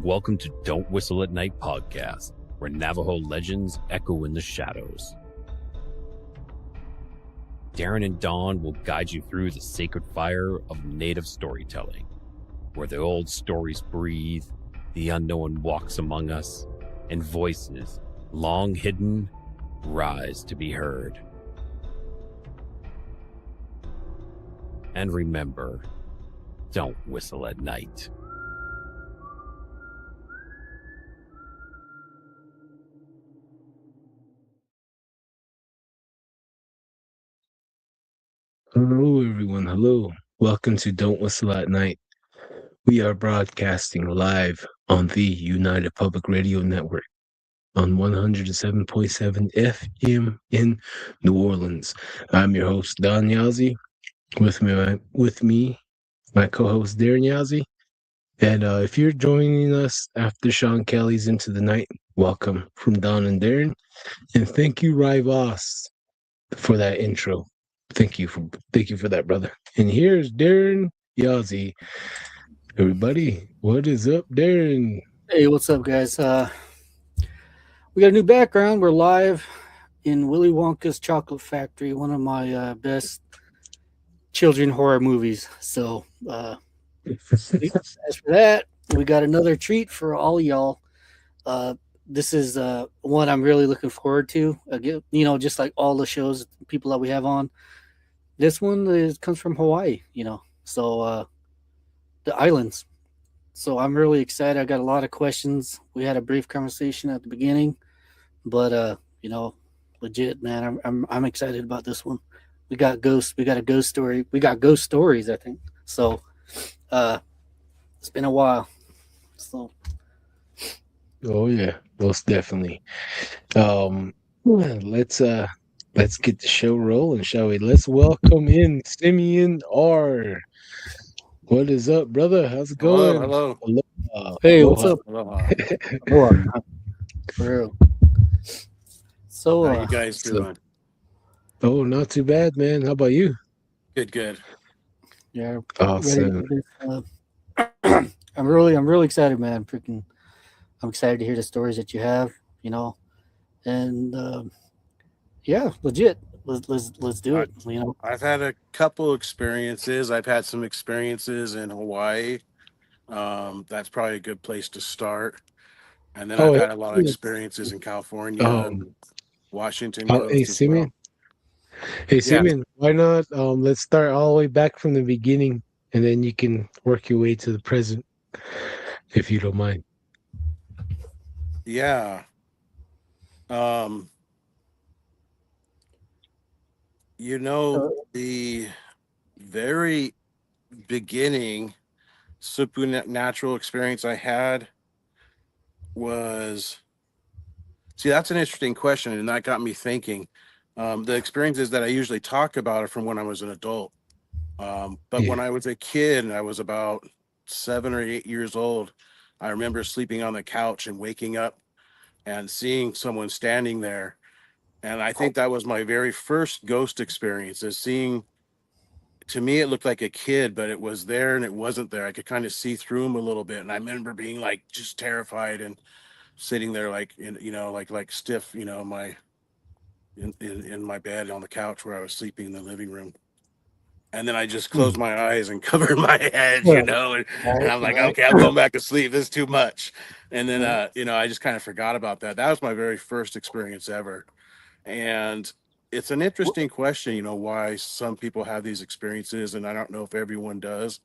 Welcome to Don't Whistle at Night podcast, where Navajo legends echo in the shadows. Darren and Dawn will guide you through the sacred fire of native storytelling, where the old stories breathe, the unknown walks among us, and voices, long hidden, rise to be heard. And remember, don't whistle at night. Hello, everyone. Hello. Welcome to Don't Whistle at Night. We are broadcasting live on the United Public Radio Network on 107.7 FM in New Orleans. I'm your host, Don Yazzie. With me, my co-host, Darren Yazzie. And if you're joining us after Sean Kelly's Into the Night, welcome from Don and Darren. And thank you, Rai Voss, for that intro. Thank you for that, brother. And here's Darren Yazzie. Everybody, what is up, Darren? Hey, what's up, guys? We got a new background. We're live in Willy Wonka's Chocolate Factory, one of my best children horror movies. So, as for that, we got another treat for all y'all. This is one I'm really looking forward to. Again, just like all the shows, people that we have on. This one comes from Hawaii, so the islands. So I'm really excited. I got a lot of questions. We had a brief conversation at the beginning, but legit, man, I'm excited about this one. We got ghosts. We got a ghost story. We got ghost stories, I think. So, it's been a while. So. Oh yeah, most definitely. Let's get the show rolling, shall we? Let's welcome in Simeon R. What is up, brother? How's it going? Hello. Hey, what's up? Aloha. For real. So, How you guys doing? Oh, not too bad, man. How about you? Good. Yeah. Awesome. I'm really excited, man. I'm excited to hear the stories that you have, and yeah, legit. Let's do it. I've had a couple experiences. I've had some experiences in Hawaii. That's probably a good place to start. And then I've had a lot of experiences in California and Washington Coast hey, as Simeon. well. Hey, Simeon, why not? Let's start all the way back from the beginning, and then you can work your way to the present, if you don't mind. Yeah. The very beginning supernatural experience I had was, that's an interesting question, and that got me thinking. The experiences that I usually talk about are from when I was an adult. But when I was a kid and I was about 7 or 8 years old, I remember sleeping on the couch and waking up and seeing someone standing there. And I think that was my very first ghost experience, is seeing, to me, it looked like a kid, but it was there and it wasn't there. I could kind of see through him a little bit. And I remember being like just terrified and sitting there like stiff, in my bed on the couch where I was sleeping in the living room. And then I just closed my eyes and covered my head, and I'm like, okay, I'm going back to sleep. This is too much. And then, I just kind of forgot about that. That was my very first experience ever. And it's an interesting question, why some people have these experiences. And I don't know if everyone does,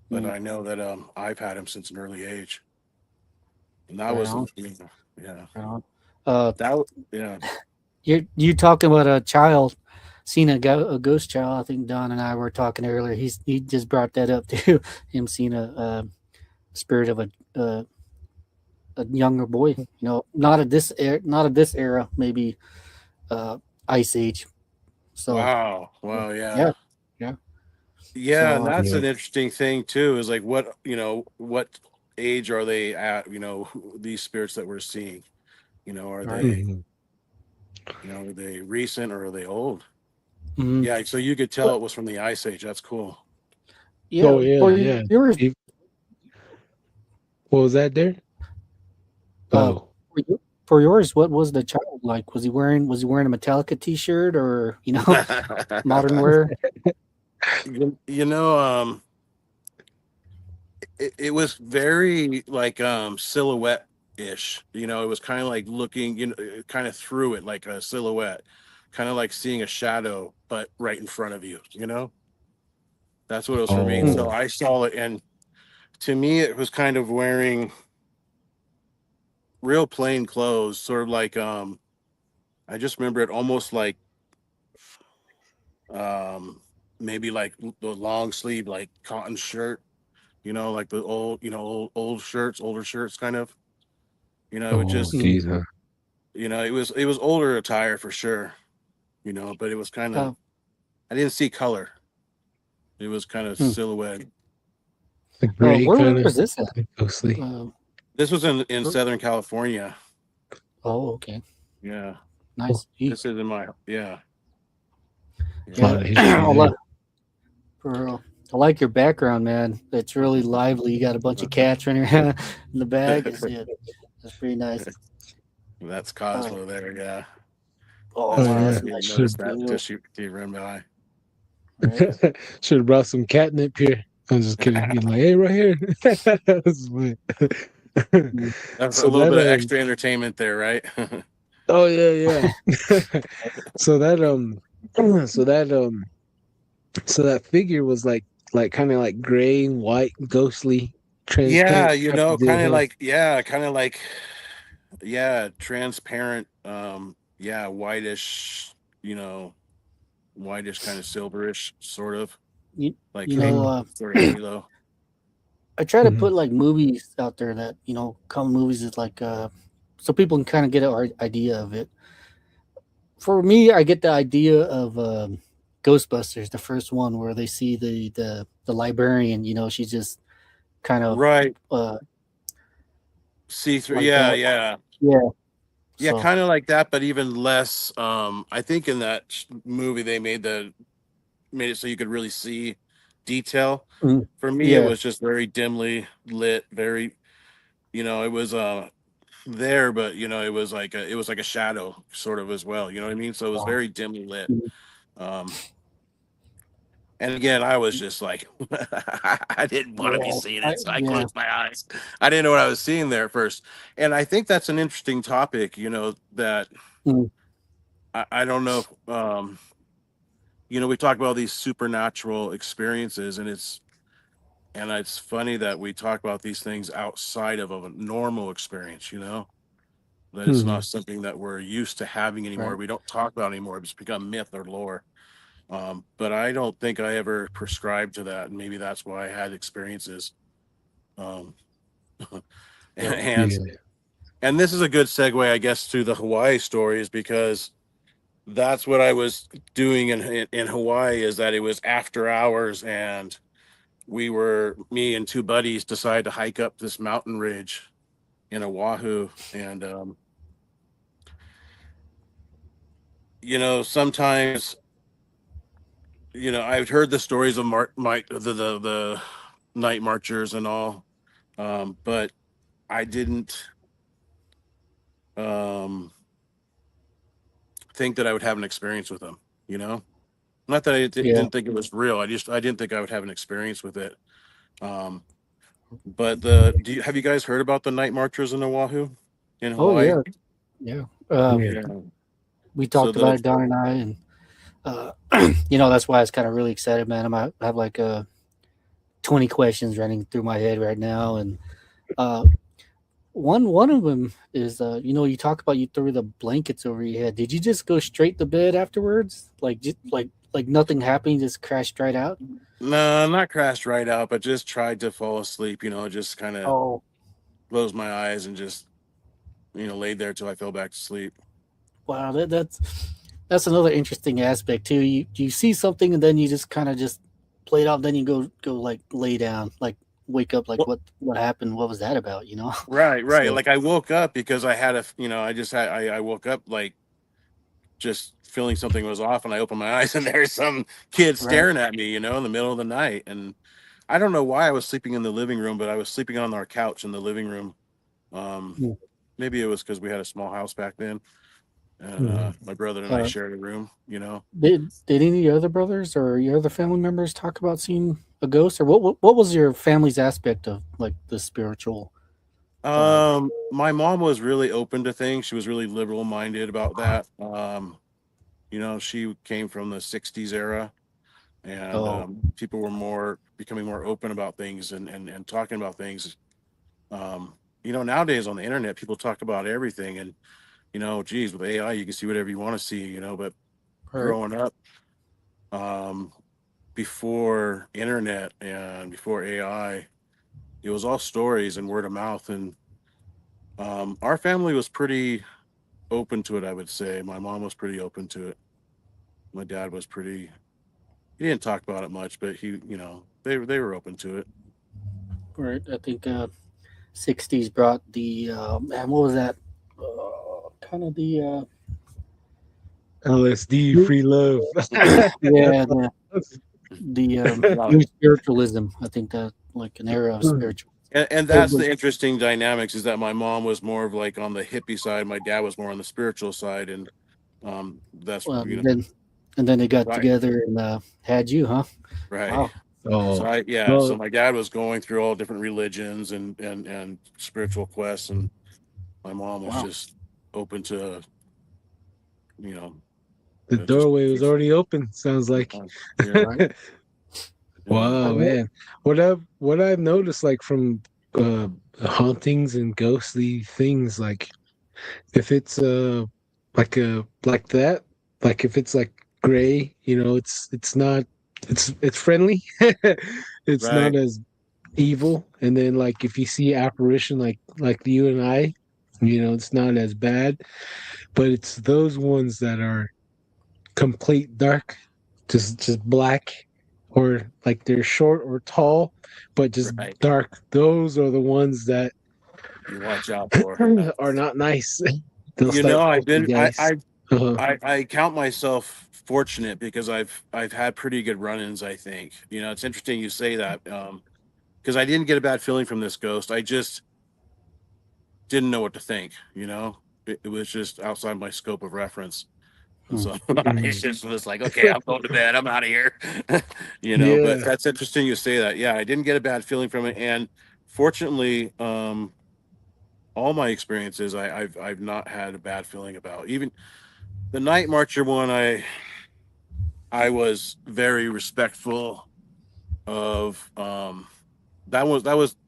but I know that I've had them since an early age. And that was, You talking about a child, seeing a ghost child. I think Don and I were talking earlier. He just brought that up too. Him seeing a spirit of a younger boy. Not of this era, maybe Ice Age. So wow, yeah. So, and that's an interesting thing too. Is like what age are they at? These spirits that we're seeing. Are they? Are they recent or are they old? Mm-hmm. Yeah, so you could tell it was from the Ice Age. That's cool. Yeah. What was that there? Uh, Oh. for yours, what was the child like? Was he wearing a Metallica T-shirt or modern wear? you know, it was very like silhouette ish. You know, it was kind of like looking, kind of through it like a silhouette, kind of like seeing a shadow, but right in front of you. You know, that's what it was for me. Mm. So Oh. I saw it, and to me, it was kind of wearing real plain clothes, sort of like I just remember it almost like um maybe like the long sleeve like cotton shirt, like the old, old shirts, older shirts kind of, it Oh, just, geez, huh? it was older attire for sure, but it was kind of, Uh, I didn't see color. It was kind of hmm. silhouette. The gray Where kind of was this at? ghostly. This was in Southern California. Oh, okay, Yeah. nice. This is in my, yeah. A lot Yeah, of history there. for real. I like your background, man. It's really lively. You got a bunch of cats running around in the bag. That's pretty nice. That's Uh, Cosmo there. Yeah. oh Oh That's wow, funny. I that's yeah, a didn't nice notice shirt that too. till you ran by. Right. should have brought some catnip here. I'm just kidding. Be like, hey, right here. That's funny. Mm. That's a So little that bit of extra entertainment there, right? oh yeah, yeah. so that so that so that figure was like kind of like gray, white, ghostly, Yeah, transparent type of deal, kind of huh? like, yeah, kind of like, yeah, transparent, yeah, whitish, you know, whitish, kind of silverish, sort of You, like you a know, Mm-hmm. sort of halo. I try to Mm-hmm. put like movies out there that come movies is like so people can kind of get an idea of it. For me, I get the idea of Ghostbusters, the first one where they see the librarian. She's just kind of Right. uh, See through. like Yeah, that. yeah. Yeah. Yeah, So kind of like that, but even less. I think in that movie they made it so you could really see detail. mm, For me, it yeah. was just very dimly lit, very, it was there, but it was like a shadow sort of as well. You know what I mean? So it was Wow. very dimly lit. Mhm. Um, and again, I was just like, I didn't want to be Yeah. seeing it, so I Yeah. closed my eyes. I didn't know what I was seeing there at first, and I think that's an interesting topic. That Mm, I don't know if we talk about these supernatural experiences, and it's funny that we talk about these things outside of a normal experience. That it's Mm-hmm. not something that we're used to having anymore. right. We don't talk about anymore. It's become myth or lore. But I don't think I ever prescribed to that, and maybe that's why I had experiences. Um, Yep. and Yeah. and this is a good segue, I guess, to the Hawaii stories, because that's what I was doing in Hawaii. Is that it was after hours, and me and two buddies decided to hike up this mountain ridge in Oahu, and sometimes, I've heard the stories of the night marchers and all, but I didn't um, think that I would have an experience with them. You know, not that I Yeah. didn't think it was real. I didn't think I would have an experience with it. Um, but have you guys heard about the night marchers in Oahu, in Oh Hawaii? yeah. Yeah. Yeah. Yeah. We So talked about it, Don and I, and uh, that's why I was kind of really excited, man. I have like 20 questions running through my head right now, and uh, one of them is you talk about you threw the blankets over your head. Did you just go straight to bed afterwards? Like just like nothing happened, you just crashed right out? no, not crashed right out, but just tried to fall asleep. Just kind of Oh closed my eyes and just laid there till I fell back to sleep. wow, that's another interesting aspect too. You see something and then you just kind of just play it out. Then you go like lay down, like wake up, like Well, what happened? What was that about? right, right. So Like I woke up because I had I woke up like just feeling something was off, and I opened my eyes and there's some kid right. staring at me, in the middle of the night, and I don't know why I was sleeping in the living room, but I was sleeping on our couch in the living room. Mm. Maybe it was because we had a small house back then, and my brother and I Uh, shared a room. did any of your other brothers or your other family members talk about seeing a ghost, or what was your family's aspect of like the spiritual? My mom was really open to things. She was really liberal minded about that. She came from the '60s era, and Oh, people were becoming more open about things and talking about things. Nowadays on the internet, people talk about everything, and geez, with AI, you can see whatever you want to see. But right. growing up, um, before internet and before AI, it was all stories and word of mouth, and our family was pretty open to it. I would say my mom was pretty open to it. My dad was pretty. He didn't talk about it much, but they were open to it. Right. I think 60s brought the man. What was that? Kind of the LSD, new- free love. yeah, the Yeah. new spiritualism. I think that like an era of spiritual. And that's the interesting dynamics, is that my mom was more of like on the hippie side, my dad was more on the spiritual side, and that's Well, then they got right, together and had you, huh? right. Wow. So Oh, so well, my dad was going through all different religions and spiritual quests, and my mom was Wow. just open to you know the just doorway was already open. Sounds like. yeah, Right. yeah, Wow, man. What I've noticed, like from uh hauntings and ghostly things, like if it's like that, like if it's like gray, it's not, it's friendly. It's not right. as evil. And then like if you see apparition like you and I, it's not as bad. But it's those ones that are complete dark, just black, or like they're short or tall, but just Right. dark. Those are the ones that You watch out for. are not nice. They'll start I've been poltergeist. Uh-huh. I count myself fortunate because I've had pretty good run-ins, I think. It's interesting you say that, because I didn't get a bad feeling from this ghost. I just didn't know what to think. It was just outside my scope of reference. And Hmm. so I just was like, okay, I'm going to bed. I'm out of here. But Yeah. that's interesting you say that. Yeah, I didn't get a bad feeling from it. And fortunately, all my experiences, I've not had a bad feeling about. Even the night marcher one, I was very respectful of. That was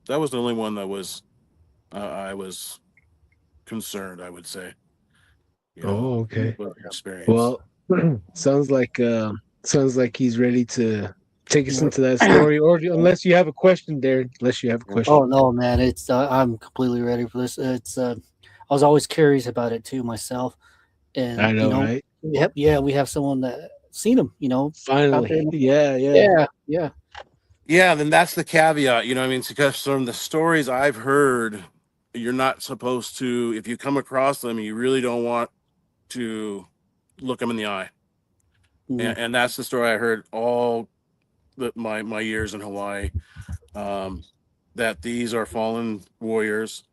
the only one that was I was concerned, I would say. Oh, okay. About the experience. Well, sounds like he's ready to take us Yeah. into that story. Or unless you have a question, Darren. Unless you have a question. Oh no, man! It's I'm completely ready for this. It's I was always curious about it too myself, I and know, right? yep, yeah, we have someone that seen him, out there. Finally. Yeah, yeah. Yeah, yeah. Yeah, then that's the caveat. I mean, because from the stories I've heard, you're not supposed to, if you come across them, you really don't want to look them in the eye. Mm, And that's the story I heard all my years in Hawaii. Um, that these are fallen warriors,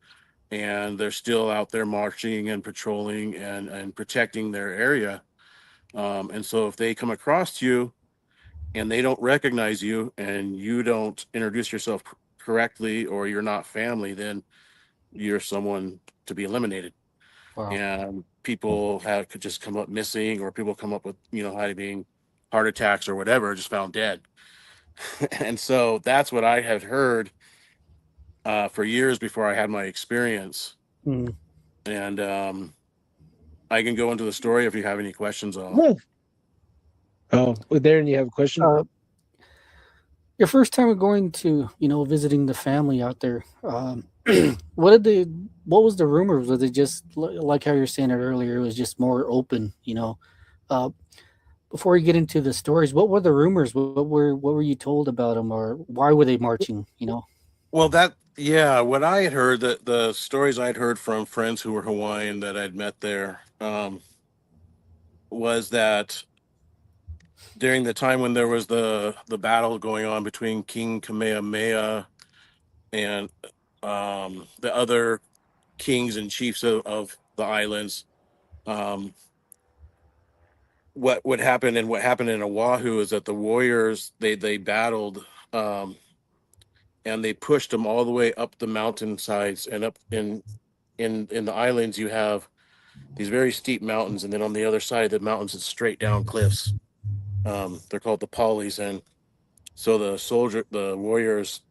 and they're still out there marching and patrolling and protecting their area. And so if they come across you and they don't recognize you and you don't introduce yourself correctly, or you're not family, then you're someone to be eliminated. wow. And people could just come up missing, or people come up with having heart attacks or whatever, just found dead. And so that's what I had heard for years before I had my experience. Mm. And I can go into the story if you have any questions. Yeah. Oh, well, Darren, you have a question? Uh, your first time going to visiting the family out there. What was the rumors? Was it just like how you're saying it earlier? It was just more open, Uh, before you get into the stories, what were the rumors? What were you told about them, or why were they marching? Well, what I had heard, that the stories I'd heard from friends who were Hawaiian that I'd met there, was that during the time when there was the battle going on between King Kamehameha and the other kings and chiefs of the islands. Um, what would happen and what happened in Oahu is that the warriors they battled, um, and they pushed them all the way up the mountainsides and up in the islands. You have these very steep mountains, and then on the other side of the mountains, it's straight down cliffs. They're called the polys, and so the warriors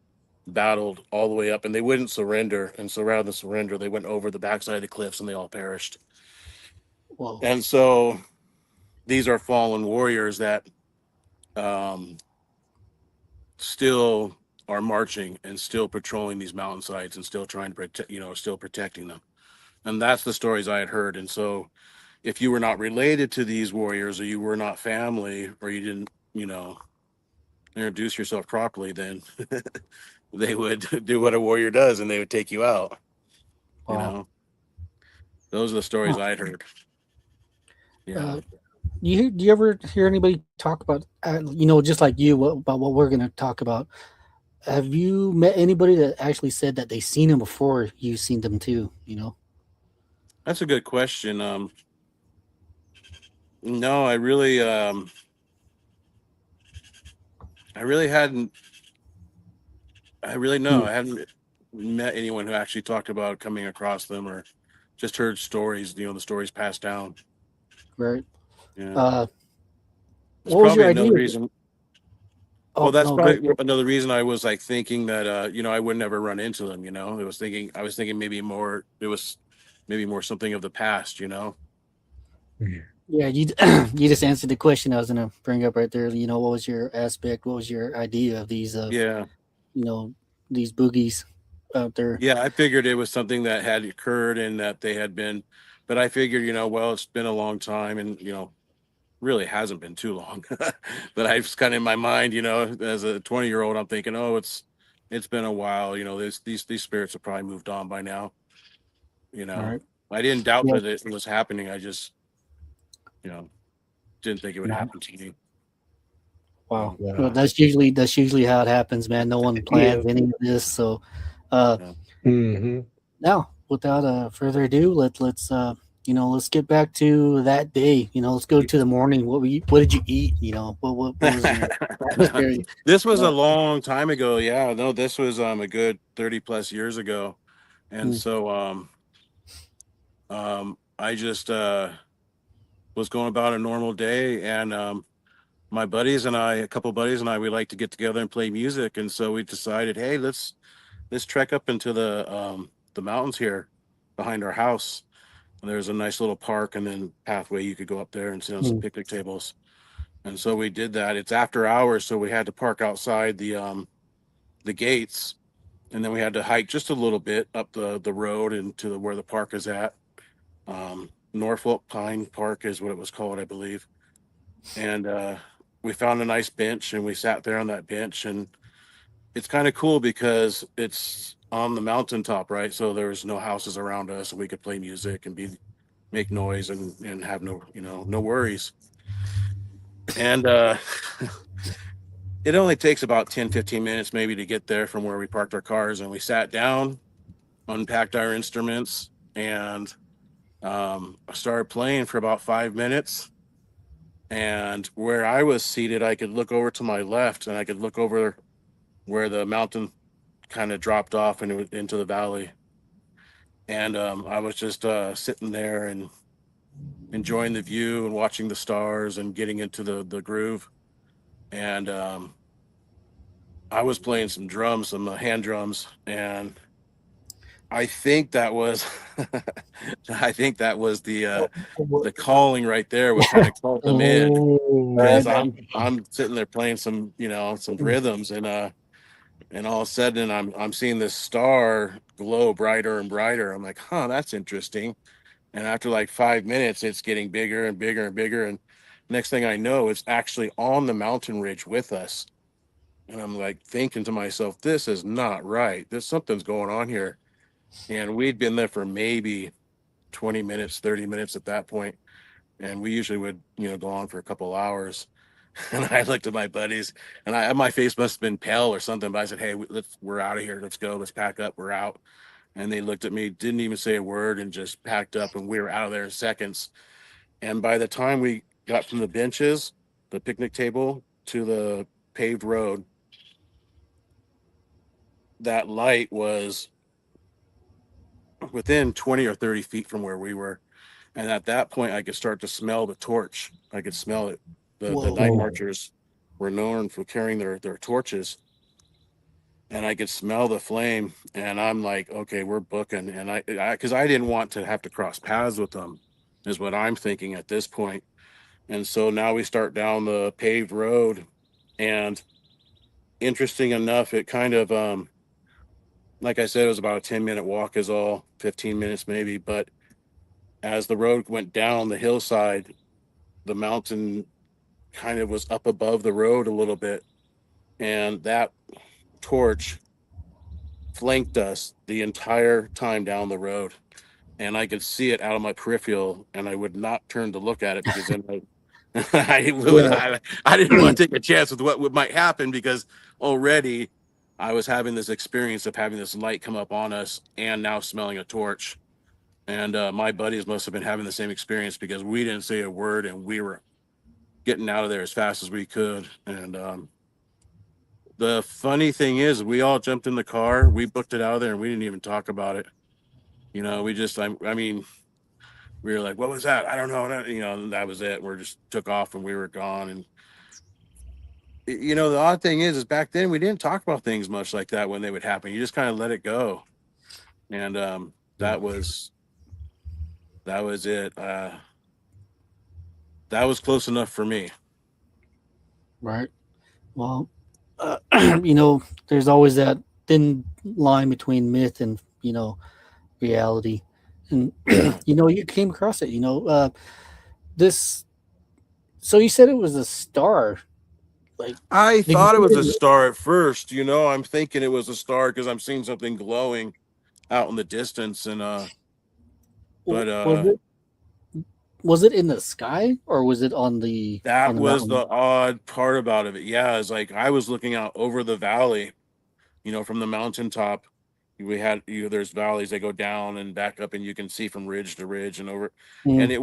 battled all the way up, and they wouldn't surrender. And so rather than surrender, they went over the backside of the cliffs, and they all perished. Whoa. And so these are fallen warriors that um, still are marching and still patrolling these mountainsides and still trying to protect, still protecting them. And that's the stories I had heard. And so if you were not related to these warriors, or you were not family, or you didn't, introduce yourself properly, then they would do what a warrior does and they would take you out. Wow. Those are the stories Huh. I had heard. Yeah. Do you ever hear anybody talk about, just like you, about what we're going to talk about? Have you met anybody that actually said that they seen them before you seen them too? That's a good question. No, I really hadn't. I really know. I hadn't met anyone who actually talked about coming across them, or just heard stories. The stories passed down. Right. Yeah. That's What was your probably idea? another reason. Oh, Well, that's no, go probably another reason I was like thinking that I would never run into them. I was thinking maybe more. It was maybe more something of the past. Yeah, you you just answered the question I was going to bring up right there. What was your aspect? What was your idea of these Yeah. these boogies out there? Yeah, I figured it was something that had occurred and that they had been, but I figured, well, it's been a long time, and really hasn't been too long. But I was kind of in my mind, as a 20-year-old, I'm thinking, oh, it's been a while. These spirits have probably moved on by now. All right. I didn't doubt Yeah. that it was happening. I just, didn't think it would No. happen to me. Wow. Yeah. Well, that's usually how it happens, man. No one plans any of this. So Mm-hmm. now, without further ado, let's get back to that day. Let's go to the morning. What did you eat? What was your This was a long time ago. Yeah, no, this was a good 30 plus years ago. And so I just was going about a normal day, and my buddies and I, a couple buddies and I, we like to get together and play music. And so we decided, hey, let's trek up into the mountains here behind our house. And there's a nice little park and then pathway you could go up there and sit on some picnic tables. And so we did that. It's after hours, so we had to park outside the gates, and then we had to hike just a little bit up the road and to where the park is at. Norfolk Pine Park is what it was called, I believe. And we found a nice bench, and we sat there on that bench. And it's kind of cool because it's on the mountaintop, right? So there's no houses around us, and we could play music and make noise and have no worries. And it only takes about 10-15 minutes maybe to get there from where we parked our cars. And we sat down, unpacked our instruments, and I started playing for about 5 minutes. And where I was seated, I could look over to my left, and I could look over where the mountain kind of dropped off into the valley. And I was just sitting there and enjoying the view and watching the stars and getting into the groove. And I was playing some drums, some hand drums, and I think that was the calling right there, what kind of called them in. Because I'm sitting there playing some some rhythms, and all of a sudden I'm seeing this star glow brighter and brighter. I'm like, huh, that's interesting. And after like 5 minutes, it's getting bigger and bigger and bigger, and next thing I know, it's actually on the mountain ridge with us. And I'm like thinking to myself, this is not right. There's something's going on here. And we'd been there for maybe 20 minutes, 30 minutes at that point. And we usually would, go on for a couple hours. And I looked at my buddies, and my face must have been pale or something. But I said, "Hey, we're out of here. Let's go. Let's pack up. We're out." And they looked at me, didn't even say a word, and just packed up, and we were out of there in seconds. And by the time we got from the benches, the picnic table, to the paved road, that light was within 20 or 30 feet from where we were. And at that point, I could start to smell the torch. I could smell it. The night Whoa. marchers were known for carrying their torches. And I could smell the flame. And I'm like, okay, we're booking. And because I didn't want to have to cross paths with them, is what I'm thinking at this point. And so now we start down the paved road. And interesting enough, it kind of, like I said, it was about a 10-minute walk, is all, 15 minutes maybe. But as the road went down the hillside, the mountain kind of was up above the road a little bit. And that torch flanked us the entire time down the road. And I could see it out of my peripheral, and I would not turn to look at it because then I didn't want to take a chance with what might happen, because already I was having this experience of having this light come up on us and now smelling a torch. And my buddies must have been having the same experience, because we didn't say a word and we were getting out of there as fast as we could. And the funny thing is, we all jumped in the car, we booked it out of there, and we didn't even talk about it. We just, I mean, we were like, what was that? I don't know. And that was it. We just took off and we were gone. And, the odd thing is back then we didn't talk about things much like that when they would happen. You just kind of let it go. And that was it. That was close enough for me. Right. Well, there's always that thin line between myth and, reality. And, you came across it, this. So you said it was a star. Like, I thought it was a star at first. I'm thinking it was a star because I'm seeing something glowing out in the distance. And, but, was it in the sky, or was it on the? That on the was mountain? the odd part about it. Yeah, it's like I was looking out over the valley, from the mountaintop. There's valleys that go down and back up, and you can see from ridge to ridge and over. And it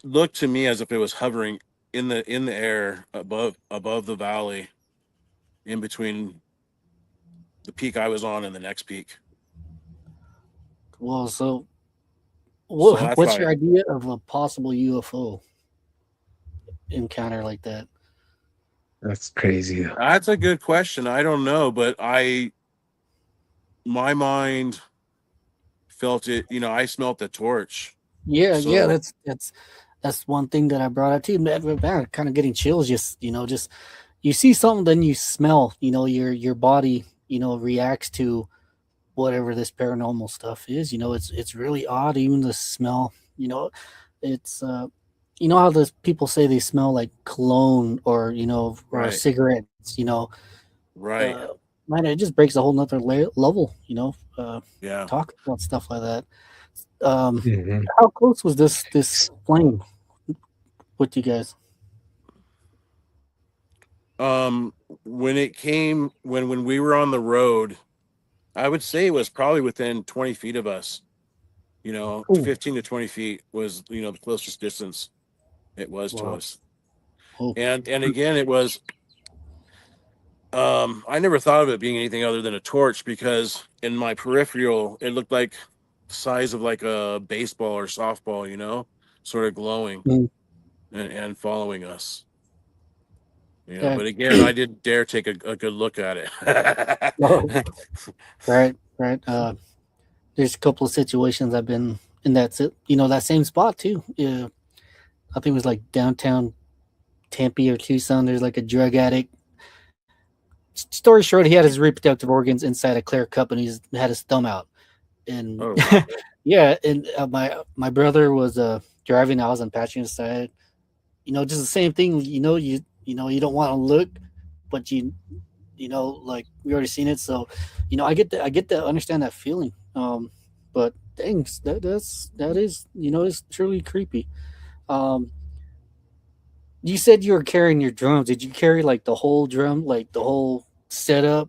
looked to me as if it was hovering in the air above the valley, in between the peak I was on and the next peak. Well, so that's what's your idea of a possible UFO encounter like that? That's crazy. That's a good question. I don't know, but my mind felt it. I smelt the torch. Yeah, that's one thing that I brought up too. Man, kind of getting chills. Just you see something, then you smell. Your body reacts to whatever this paranormal stuff is. It's really odd. Even the smell. It's how those people say they smell like cologne or or Right. cigarettes. Right. Man, it just breaks a whole nother level. Yeah. Talk about stuff like that. How close was this flame with you guys? When it came, when we were on the road, I would say it was probably within 20 feet of us. 15 to 20 feet was the closest distance it was to us. And again, it was I never thought of it being anything other than a torch, because in my peripheral it looked like the size of like a baseball or softball, sort of glowing and following us. But again, I didn't dare take a good look at it. Right. There's a couple of situations I've been in that same spot too. Yeah, I think it was like downtown Tempe or Tucson. There's like a drug addict. Story short, he had his reproductive organs inside a clear cup, and he's had his thumb out. And wow. Yeah, and my brother was driving. I was on passenger side. Just the same thing. You don't want to look, but like we already seen it. So, I get to understand that feeling. But dang, that is it's truly creepy. You said you were carrying your drums. Did you carry like the whole drum, like the whole setup,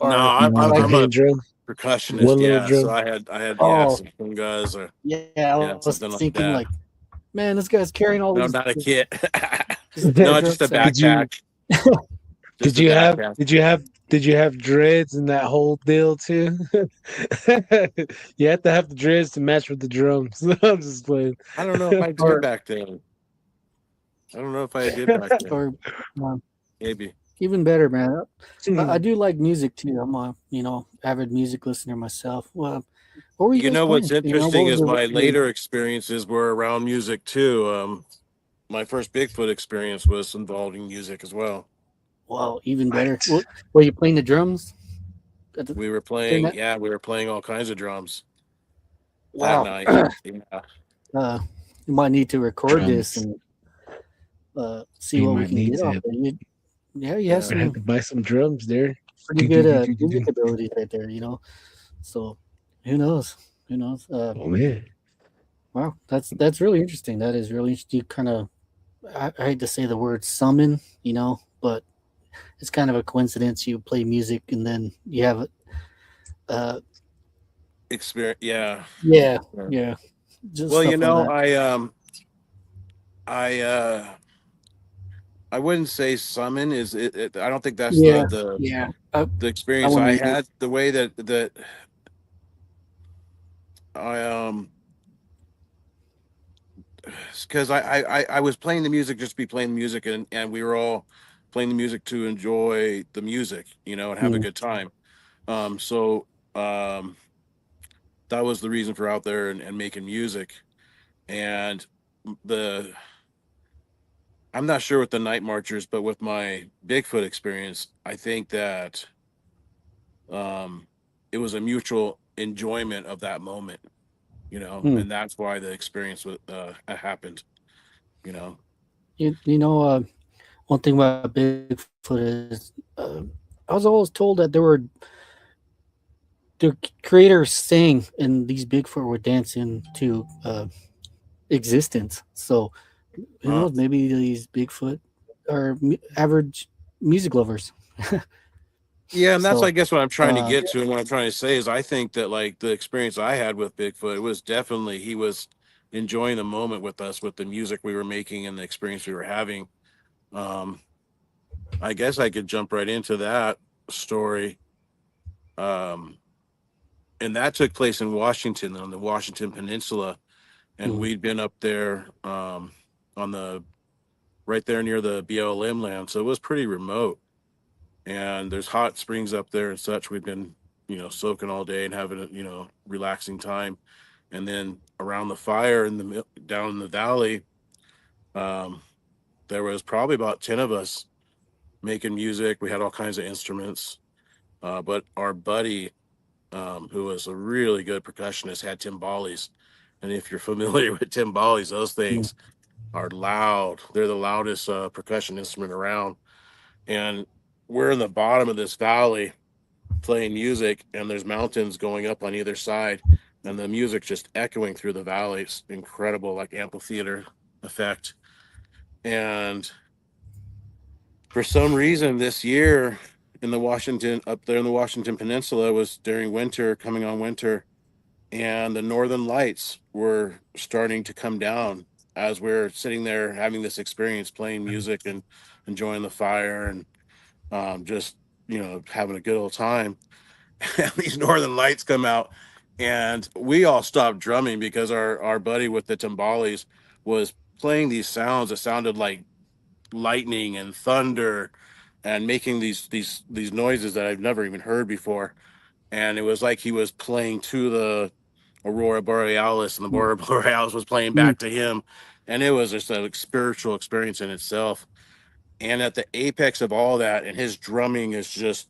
No, or The like? I'm a hand drum, percussionist. one little Yeah, so drum. yeah, Oh, some congas or yeah. I yeah, was something like thinking that. like, man, this guy's carrying all No, these not a kit. just No, drum just a set. Did you backpack. Just a backpack. did you have dreads in that whole deal too? You have to have the dreads to match with the drums. I'm just playing. I don't know if I did or back then. I don't know if I did back then. or um, Maybe. even better, man. I do like music too. I'm a avid music listener myself. Well, what were you You guys know what's playing? What interesting was is the my record? later experiences were around music too. My first Bigfoot experience was involving music as well. Wow, even better. What? What were you playing the drums We were during playing, that? yeah, we were playing all kinds of drums that Wow. night. Yeah. You might need to record this Drums. and see You what we might can need get off to. there. You have Yeah. I had some to buy some drums there. pretty good music abilities right there. So who knows? Who knows? Oh man. Wow, that's really interesting. That is really interesting. You kind of I hate to say the word summon, but it's kind of a coincidence. You play music and then you have uh Experience. Yeah. yeah, Yeah. yeah, just Well, stuff like that. I I wouldn't say summon is it, I don't think that's Yeah, yeah. the I experience wouldn't I either. had. The way that I because I was playing the music just to be playing the music, and we were all playing the music to enjoy the music, and have a Mm, good time. So um, that was the reason for out there and making music. And the I'm not sure with the night marchers, but with my Bigfoot experience, I think that um, it was a mutual enjoyment of that moment, mm. and that's why the experience happened, you know. One thing about Bigfoot is I was always told that there were the creators sang and these Bigfoot were dancing to existence. So who Uh, knows? Maybe these Bigfoot are average music lovers. Yeah, and that's I So guess what I'm trying to uh, get to, and what I'm trying to say is I think that like the experience I had with Bigfoot, it was definitely he was enjoying the moment with us with the music we were making and the experience we were having. Um, I guess I could jump right into that story. Um, and that took place in Washington on the Washington Peninsula, and mm, we'd been up there on the right there near the BLM land, so it was pretty remote. And there's hot springs up there and such. We've been, soaking all day and having a, relaxing time. And then around the fire down in the valley, um, there was probably about 10 of us making music. We had all kinds of instruments. But our buddy, who was a really good percussionist, had timbales. And if you're familiar with timbales, those mm, things are loud. They're the loudest percussion instrument around. And we're in the bottom of this valley playing music, and there's mountains going up on either side, and the music just echoing through the valley. It's incredible, like amphitheater effect. And for some reason this year up there in the Washington Peninsula, was during winter, coming on winter, and the northern lights were starting to come down as we're sitting there having this experience playing music and enjoying the fire and just having a good old time. And these northern lights come out, and we all stopped drumming because our buddy with the timbales was playing these sounds that sounded like lightning and thunder and making these noises that I've never even heard before. And it was like he was playing to the aurora borealis, and the mm, aurora borealis was playing mm. back to him. And it was just a spiritual experience in itself. And at the apex of all that, and his drumming is just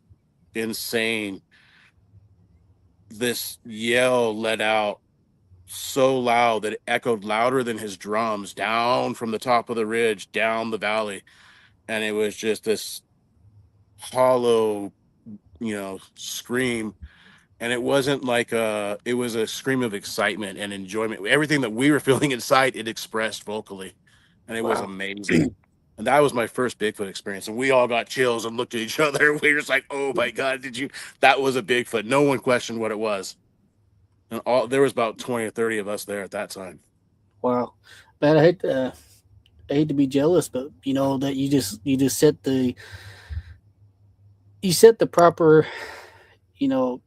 insane, this yell let out so loud that it echoed louder than his drums down from the top of the ridge down the valley. And it was just this hollow, scream. And it wasn't like it was a scream of excitement and enjoyment. Everything that we were feeling inside, it expressed vocally. And it was Wow. amazing. And that was my first Bigfoot experience. And we all got chills and looked at each other. We were just like, oh my God, that was a Bigfoot. No one questioned what it was. And there was about 20 or 30 of us there at that time. Wow, man, I hate to be jealous, but you know that you just set the proper, you know,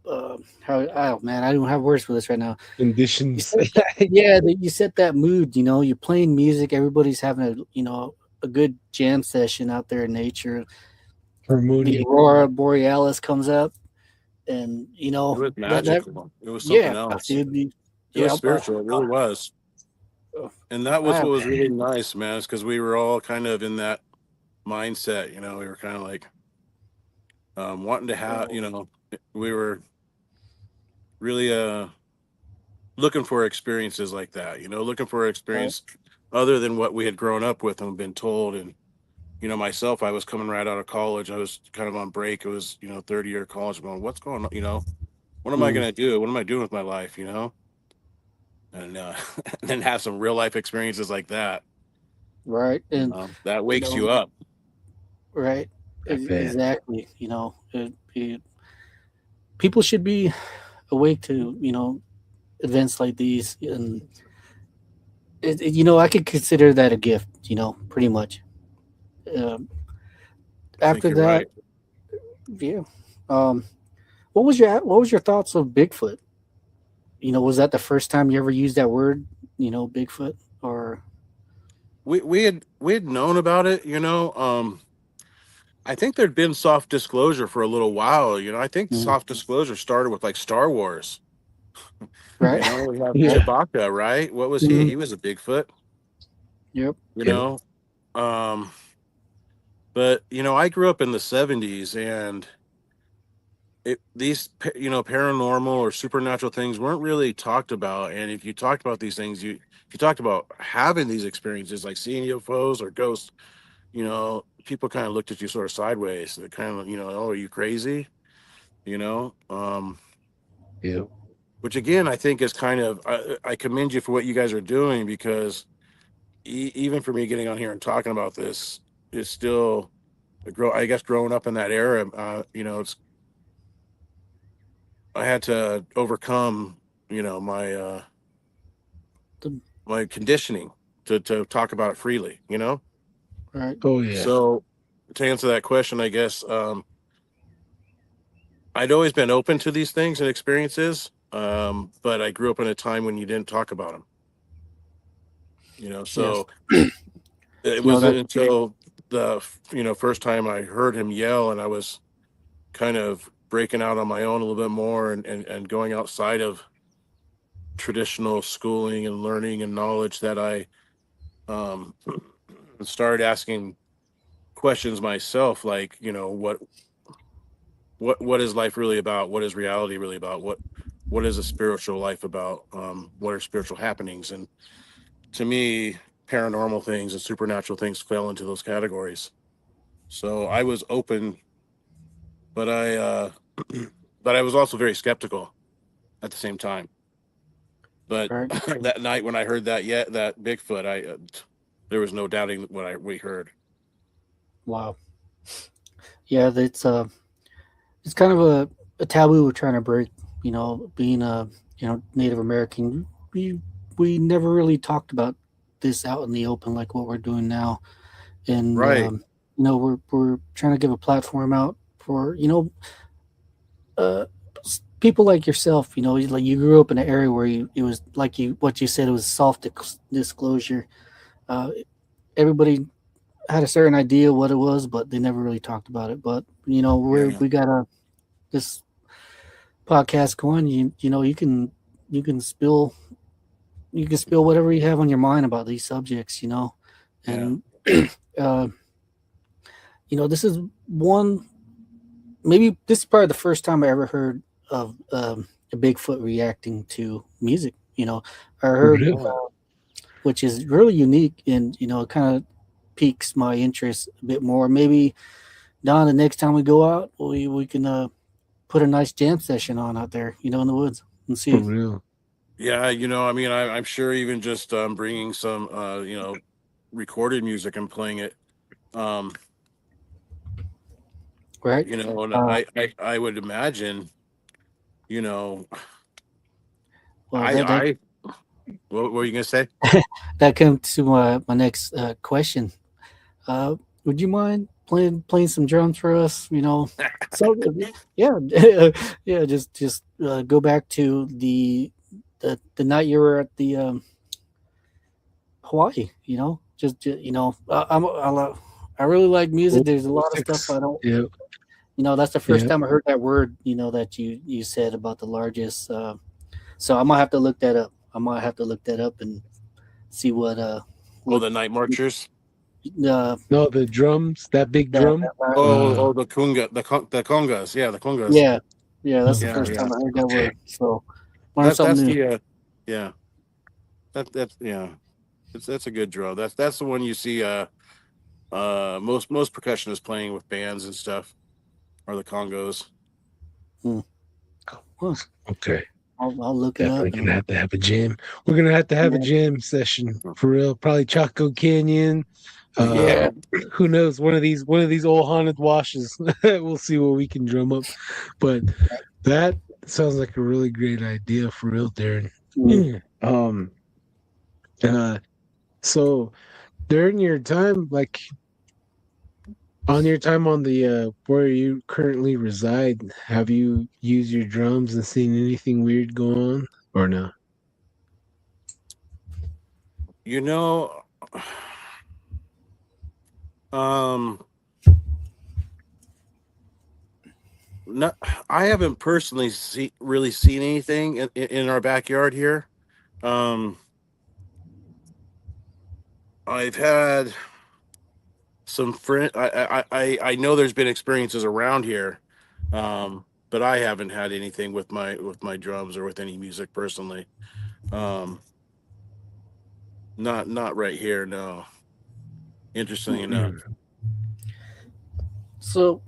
how oh man, I don't have words for this right now. You Conditions. set you set that mood. You know, you're playing music, everybody's having a good jam session out there in nature. The Harmonious. aurora borealis comes up, and you It know was that magical. It was something yeah, else. dude, It was yeah, spiritual. It really was. And that was I, what was really nice, man, is because we were all kind of in that mindset. We were kind of like wanting to have, we were really looking for experiences like that, looking for experience other than what we had grown up with and been told. And, myself, I was coming right out of college. I was kind of on break. It was, third year of college. I'm going, what's going on? What am I going to do? What am I doing with my life? And and then have some real life experiences like that. right, and That wakes you up. right, I bet. exactly. People should be awake to events like these, and I could consider that a gift. Pretty much. Um, I think After you're that, right. yeah. Um, what was your thoughts of Bigfoot? Was that the first time you ever used that word? Bigfoot, or We had known about it, I think there'd been soft disclosure for a little while. I think Mhm. soft disclosure started with like Star Wars. Right? We have Yeah. Chewbacca, right? What was he? Mhm. He was a Bigfoot, Yep. you Yeah. know. But I grew up in the '70s, and these paranormal or supernatural things weren't really talked about. And if you talked about these things, if you talked about having these experiences like seeing UFOs or ghosts, people kind of looked at you sort of sideways. They kind of, oh, are you crazy? You know, Yeah. which again, I think is kind of, I commend you for what you guys are doing, because even for me getting on here and talking about this is still I guess growing up in that era, I had to overcome, my, The- my conditioning to talk about it freely, Right. Oh yeah. So to answer that question, I guess, I'd always been open to these things and experiences, but I grew up in a time when you didn't talk about them. Yes. So it wasn't That. until the first time I heard him yell, and I was kind of breaking out on my own a little bit more, and going outside of traditional schooling and learning and knowledge, that I um, started asking questions myself, like, what is life really about? What is reality really about? What is a spiritual life about? What are spiritual happenings? And to me, paranormal things and supernatural things fell into those categories. So I was open, but but I was also very skeptical at the same time. But Right. that night when I heard that Bigfoot, there was no doubting what we heard. Wow. Yeah. It's kind of a taboo we're trying to break. Being a Native American, we never really talked about this out in the open like what we're doing now, and Right. we're trying to give a platform out for uh, people like yourself. Like you grew up in an area where it was like what you said, it was soft disclosure. Uh, Everybody had a certain idea what it was, but they never really talked about it. But Yeah. we got this podcast going. You can spill whatever you have on your mind about these subjects. Yeah. And uh, this is one. Maybe this is probably the first time I ever heard of a Bigfoot reacting to music. I heard, Really? which is really unique, and it kind of piques my interest a bit more. Maybe Don, the next time we go out, we can put a nice jam session on out there, in the woods, and For see. real. Yeah. I mean, I'm sure even just bringing some, recorded music and playing it Right. You know, and I would imagine, you know, Well, I what were you gonna say? that comes to my next question. Would you mind playing some drums for us? So yeah, yeah. Just go back to the night you were at the Hawaii. I really like music. There's a lot of stuff I 06. don't. Yeah. That's the first Yeah. time I heard that word. That you said about the largest. So I might have to look that up. I might have to look that up and see Oh, what the night marchers. uh No, the drums, that big drum. Oh, the kunga, the congas. Yeah, the congas. yeah, yeah. That's the Oh, Yeah, first yeah. time I heard that okay. word. So learn something That's new. the yeah. That's yeah. That's a good drill. That's the one you see most percussionists playing with bands and stuff are the congos. Hmm. Huh. Okay. I'll look it Definitely up gonna and have to have a jam. We're gonna have to have a yeah, jam session for real. Probably Chaco Canyon. Yeah. Who knows? One of these old haunted washes. We'll see what we can drum up. But that sounds like a really great idea for real, Darren. mm, um uh so during your time, like on your time on the where you currently reside, have you used your drums and seen anything weird go on or no? You know, um, no, I haven't personally really seen anything in our backyard here. Um, I've had some friend. I know there's been experiences around here, but I haven't had anything with my drums or with any music personally. Um, not right here. No. Interesting enough. Mm. so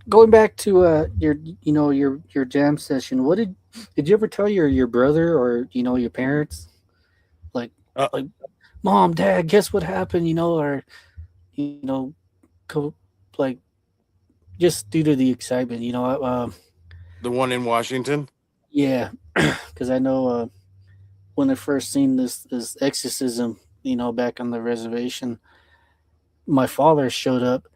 going back to your jam session, what did you ever tell your brother or your parents like Uh, like mom, dad, guess what happened, or you know co- like just due to the excitement, the one in Washington. yeah, because I know when I first seen this exorcism, back on the reservation, my father showed up,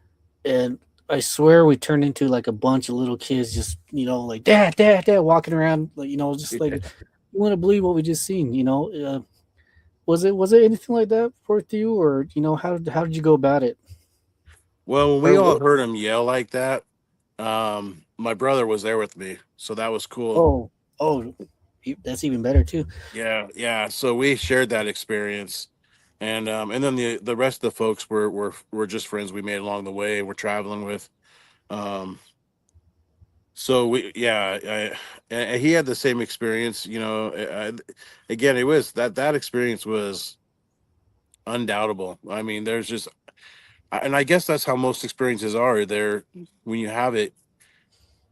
and I swear we turned into like a bunch of little kids, just like dad, walking around, like just like you want to believe what we just seen, was it anything like that for you, or how did you go about it? Well, when we Or all what? heard him yell like that, my brother was there with me, so that was cool. Oh, that's even better too. Yeah, yeah. So we shared that experience, and then the rest of the folks were just friends we made along the way. We're traveling with. Um, so we yeah, and he had the same experience. Again, it was that experience was undoubtable. I mean, there's just, and I guess that's how most experiences are. There, when you have it,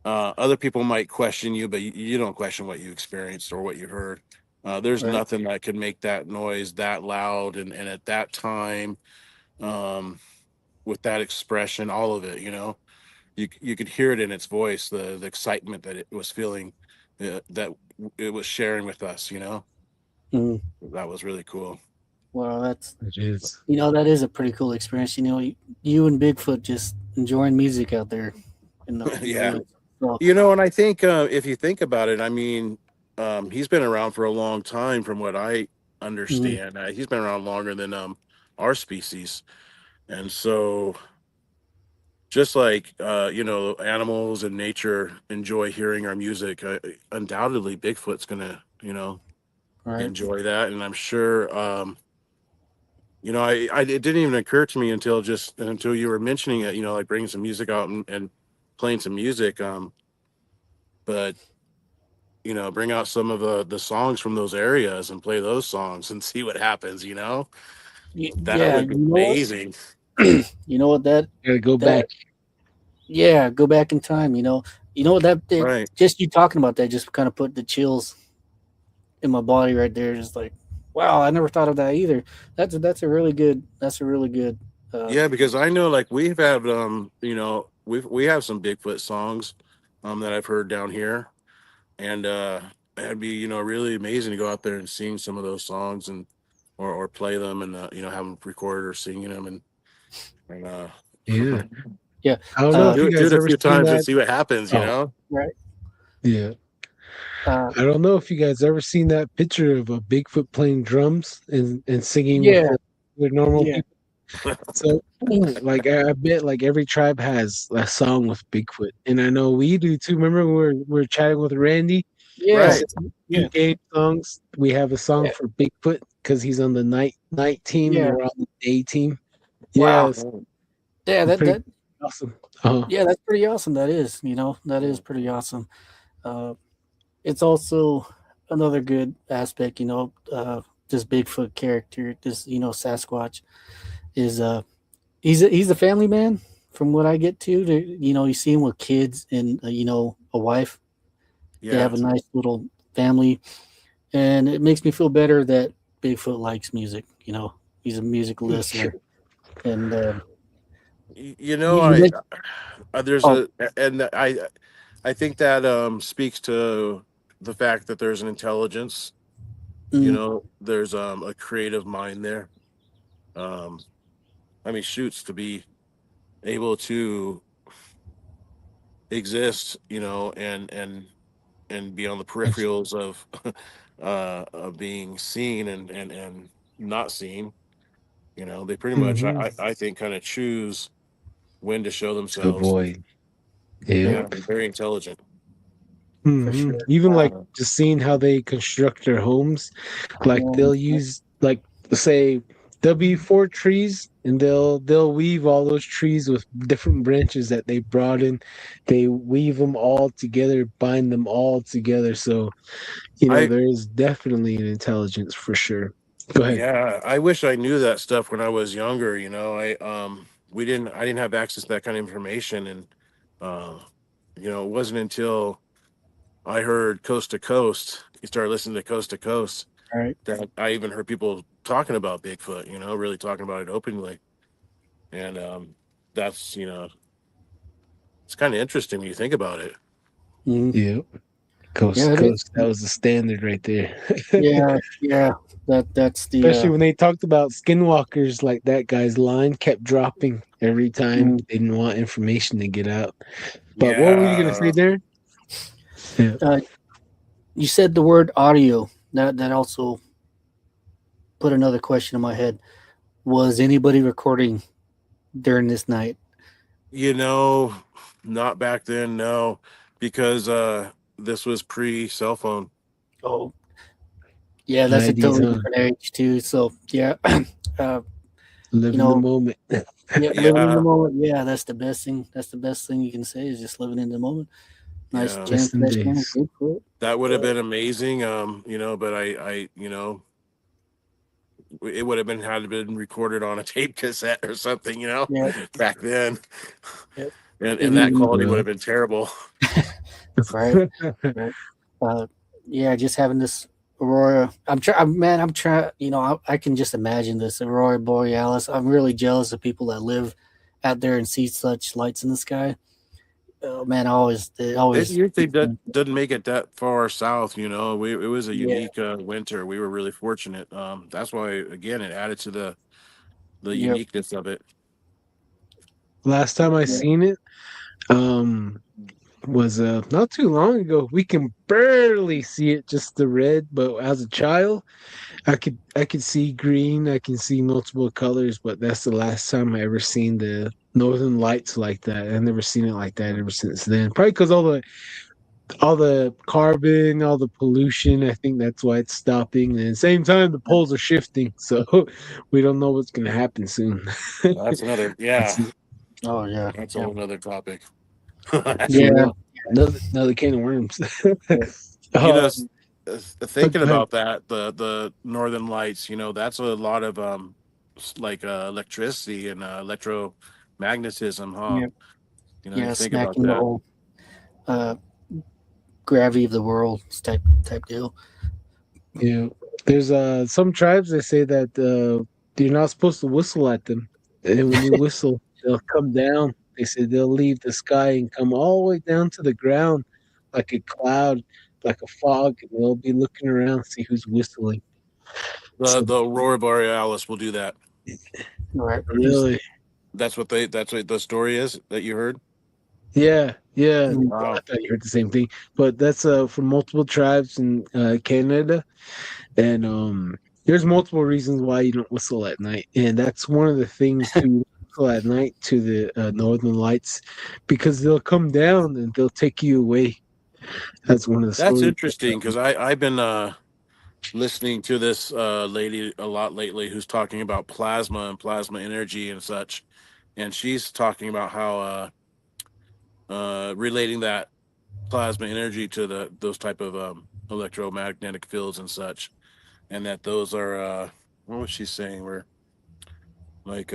other people might question you, but you don't question what you experienced or what you heard. There's Right. nothing that can make that noise that loud and at that time, um, with that expression, all of it. You could hear it in its voice, the excitement that it was feeling, that it was sharing with us. Mhm. That was really cool. Well, that's It is. that is a pretty cool experience. You and Bigfoot just enjoying music out there in the Yeah. woods. So, And I think, if you think about it, I mean, he's been around for a long time, from what I mhm, understand. He's been around longer than our species, and so just like animals and nature enjoy hearing our music, undoubtedly Bigfoot's gonna right. enjoy that, and I'm sure. It didn't even occur to me until you were mentioning it. Like bringing some music out and playing some music. But bring out some of the songs from those areas and play those songs and see what happens. That Yeah, would be amazing. you know what Gotta go that back. yeah, go back in time. What Right. just you talking about that just kind of put the chills in my body right there. Just like, wow, I never thought of that either. That's a really good Yeah, because I know like we've had we have some Bigfoot songs that I've heard down here, and it'd be really amazing to go out there and sing some of those songs and or play them and have them recorded or singing them and Yeah. Yeah. I don't know if do you it guys a ever few seen times and that. see what happens. Oh, Right. yeah. Uh, I don't know if you guys ever seen that picture of a Bigfoot playing drums and singing with yeah. the normal Yeah. people. So, like, I bet like every tribe has a song with Bigfoot, and I know we do too. Remember we were chatting with Randy. He Yeah. Right. said Yeah. game songs. We have a song Yeah. for Bigfoot because he's on the night team, and Yeah. we're on the day team. Wow. Yes, Yeah. it's That pretty that. awesome. Uh, Yeah. That's pretty awesome. That is. That is pretty awesome. Uh, it's also another good aspect. This Bigfoot character, this Sasquatch, is he's a family man. From what I get you see him with kids and a wife. They Yeah. have a nice little family, and it makes me feel better that Bigfoot likes music. He's a music listener, and You know, you mentioned, there's oh, and I think that speaks to the fact that there's an intelligence. mm, There's a creative mind there. Um, I mean, shoots to be able to exist, and be on the peripherals of of being seen and not seen. They pretty much mhm. I think kind of choose when to show To themselves. avoid. Yeah. Yeah, very intelligent. for sure. Even like Uh, just seeing how they construct their homes, like Yeah, they'll use like say W4 trees, and they'll weave all those trees with different branches that they brought in. They weave them all together, bind them all together. So I there is definitely an intelligence for sure. Go ahead. Yeah, I wish I knew that stuff when I was younger. I didn't have access to that kind of information, and uh, it wasn't until I heard Coast to Coast, you started listening to Coast to Coast, all right. that I even heard people talking about Bigfoot. Really talking about it openly, and that's it's kind of interesting when you think about it. Mhm. Yeah, coast Yeah, to it is. coast. That was the standard right there. Yeah, yeah. That's the Especially when they talked about skinwalkers, like that guy's line kept dropping every time mm, they didn't want information to get out. But what were you gonna say Yeah, there? Yeah. uh, you said the word audio. That also put another question in my head. Was anybody recording during this night? you know, not back then, no, because this was pre cell phone. Oh, yeah, that's a 90s, totally huh? different age too. So yeah, uh, Live you in the know, moment. yeah, living in the Yeah, moment. Yeah, that's the best thing. That's the best thing you can say is just living in the moment. Nice yeah. jam Listen session, days. Bigfoot. That would have Uh, been amazing. But it would have been had been recorded on a tape cassette or something, yeah, back then, yeah. and And that even quality would Well, have been terrible. right, right. Yeah, just having this aurora. I'm trying, man. I'm trying. I can just imagine this aurora borealis. I'm really jealous of people that live out there and see such lights in the sky. Oh man, it It always. usually doesn't make it that far south. It was a Yeah, unique winter. We were really fortunate. That's why again it added to the yep, uniqueness of it. last time I yeah, seen it, um, was not too long ago. We can barely see it, just the red, but as a child, I could see green, I can see multiple colors, but that's the last time I ever seen the northern lights like that. I've never seen it like that ever since then. Probably because all the carbon, all the pollution, I think that's why it's stopping. And at the same time the poles are shifting, so we don't know what's gonna happen soon. That's another, yeah, That's it. oh yeah, that's a yeah, whole nother topic. For yeah, real. Another can of worms. yeah. you know uh, s- Thinking go ahead. about that, the northern lights, that's a lot of like electricity and electromagnetism, huh? Yep. You Yeah, think about smacking the that. whole uh, gravity of the world type deal. Yeah. There's some tribes that say that you're not supposed to whistle at them. And when you whistle, they'll come down. They said they'll leave the sky and come all the way down to the ground like a cloud, like a fog, and they'll be looking around, see who's whistling. The Aurora Borealis will do that. Right. Really? That's what the story is that you heard. Yeah, yeah. Wow. I thought you heard the same thing, but that's from multiple tribes in Canada, and there's multiple reasons why you don't whistle at night, and that's one of the things to whistle at night to the northern lights, because they'll come down and they'll take you away. That's one of the That's stories. interesting because I've been listening to this lady a lot lately who's talking about plasma and plasma energy and such, and she's talking about how relating that plasma energy to those type of electromagnetic fields and such, and that those are what was she saying? Were like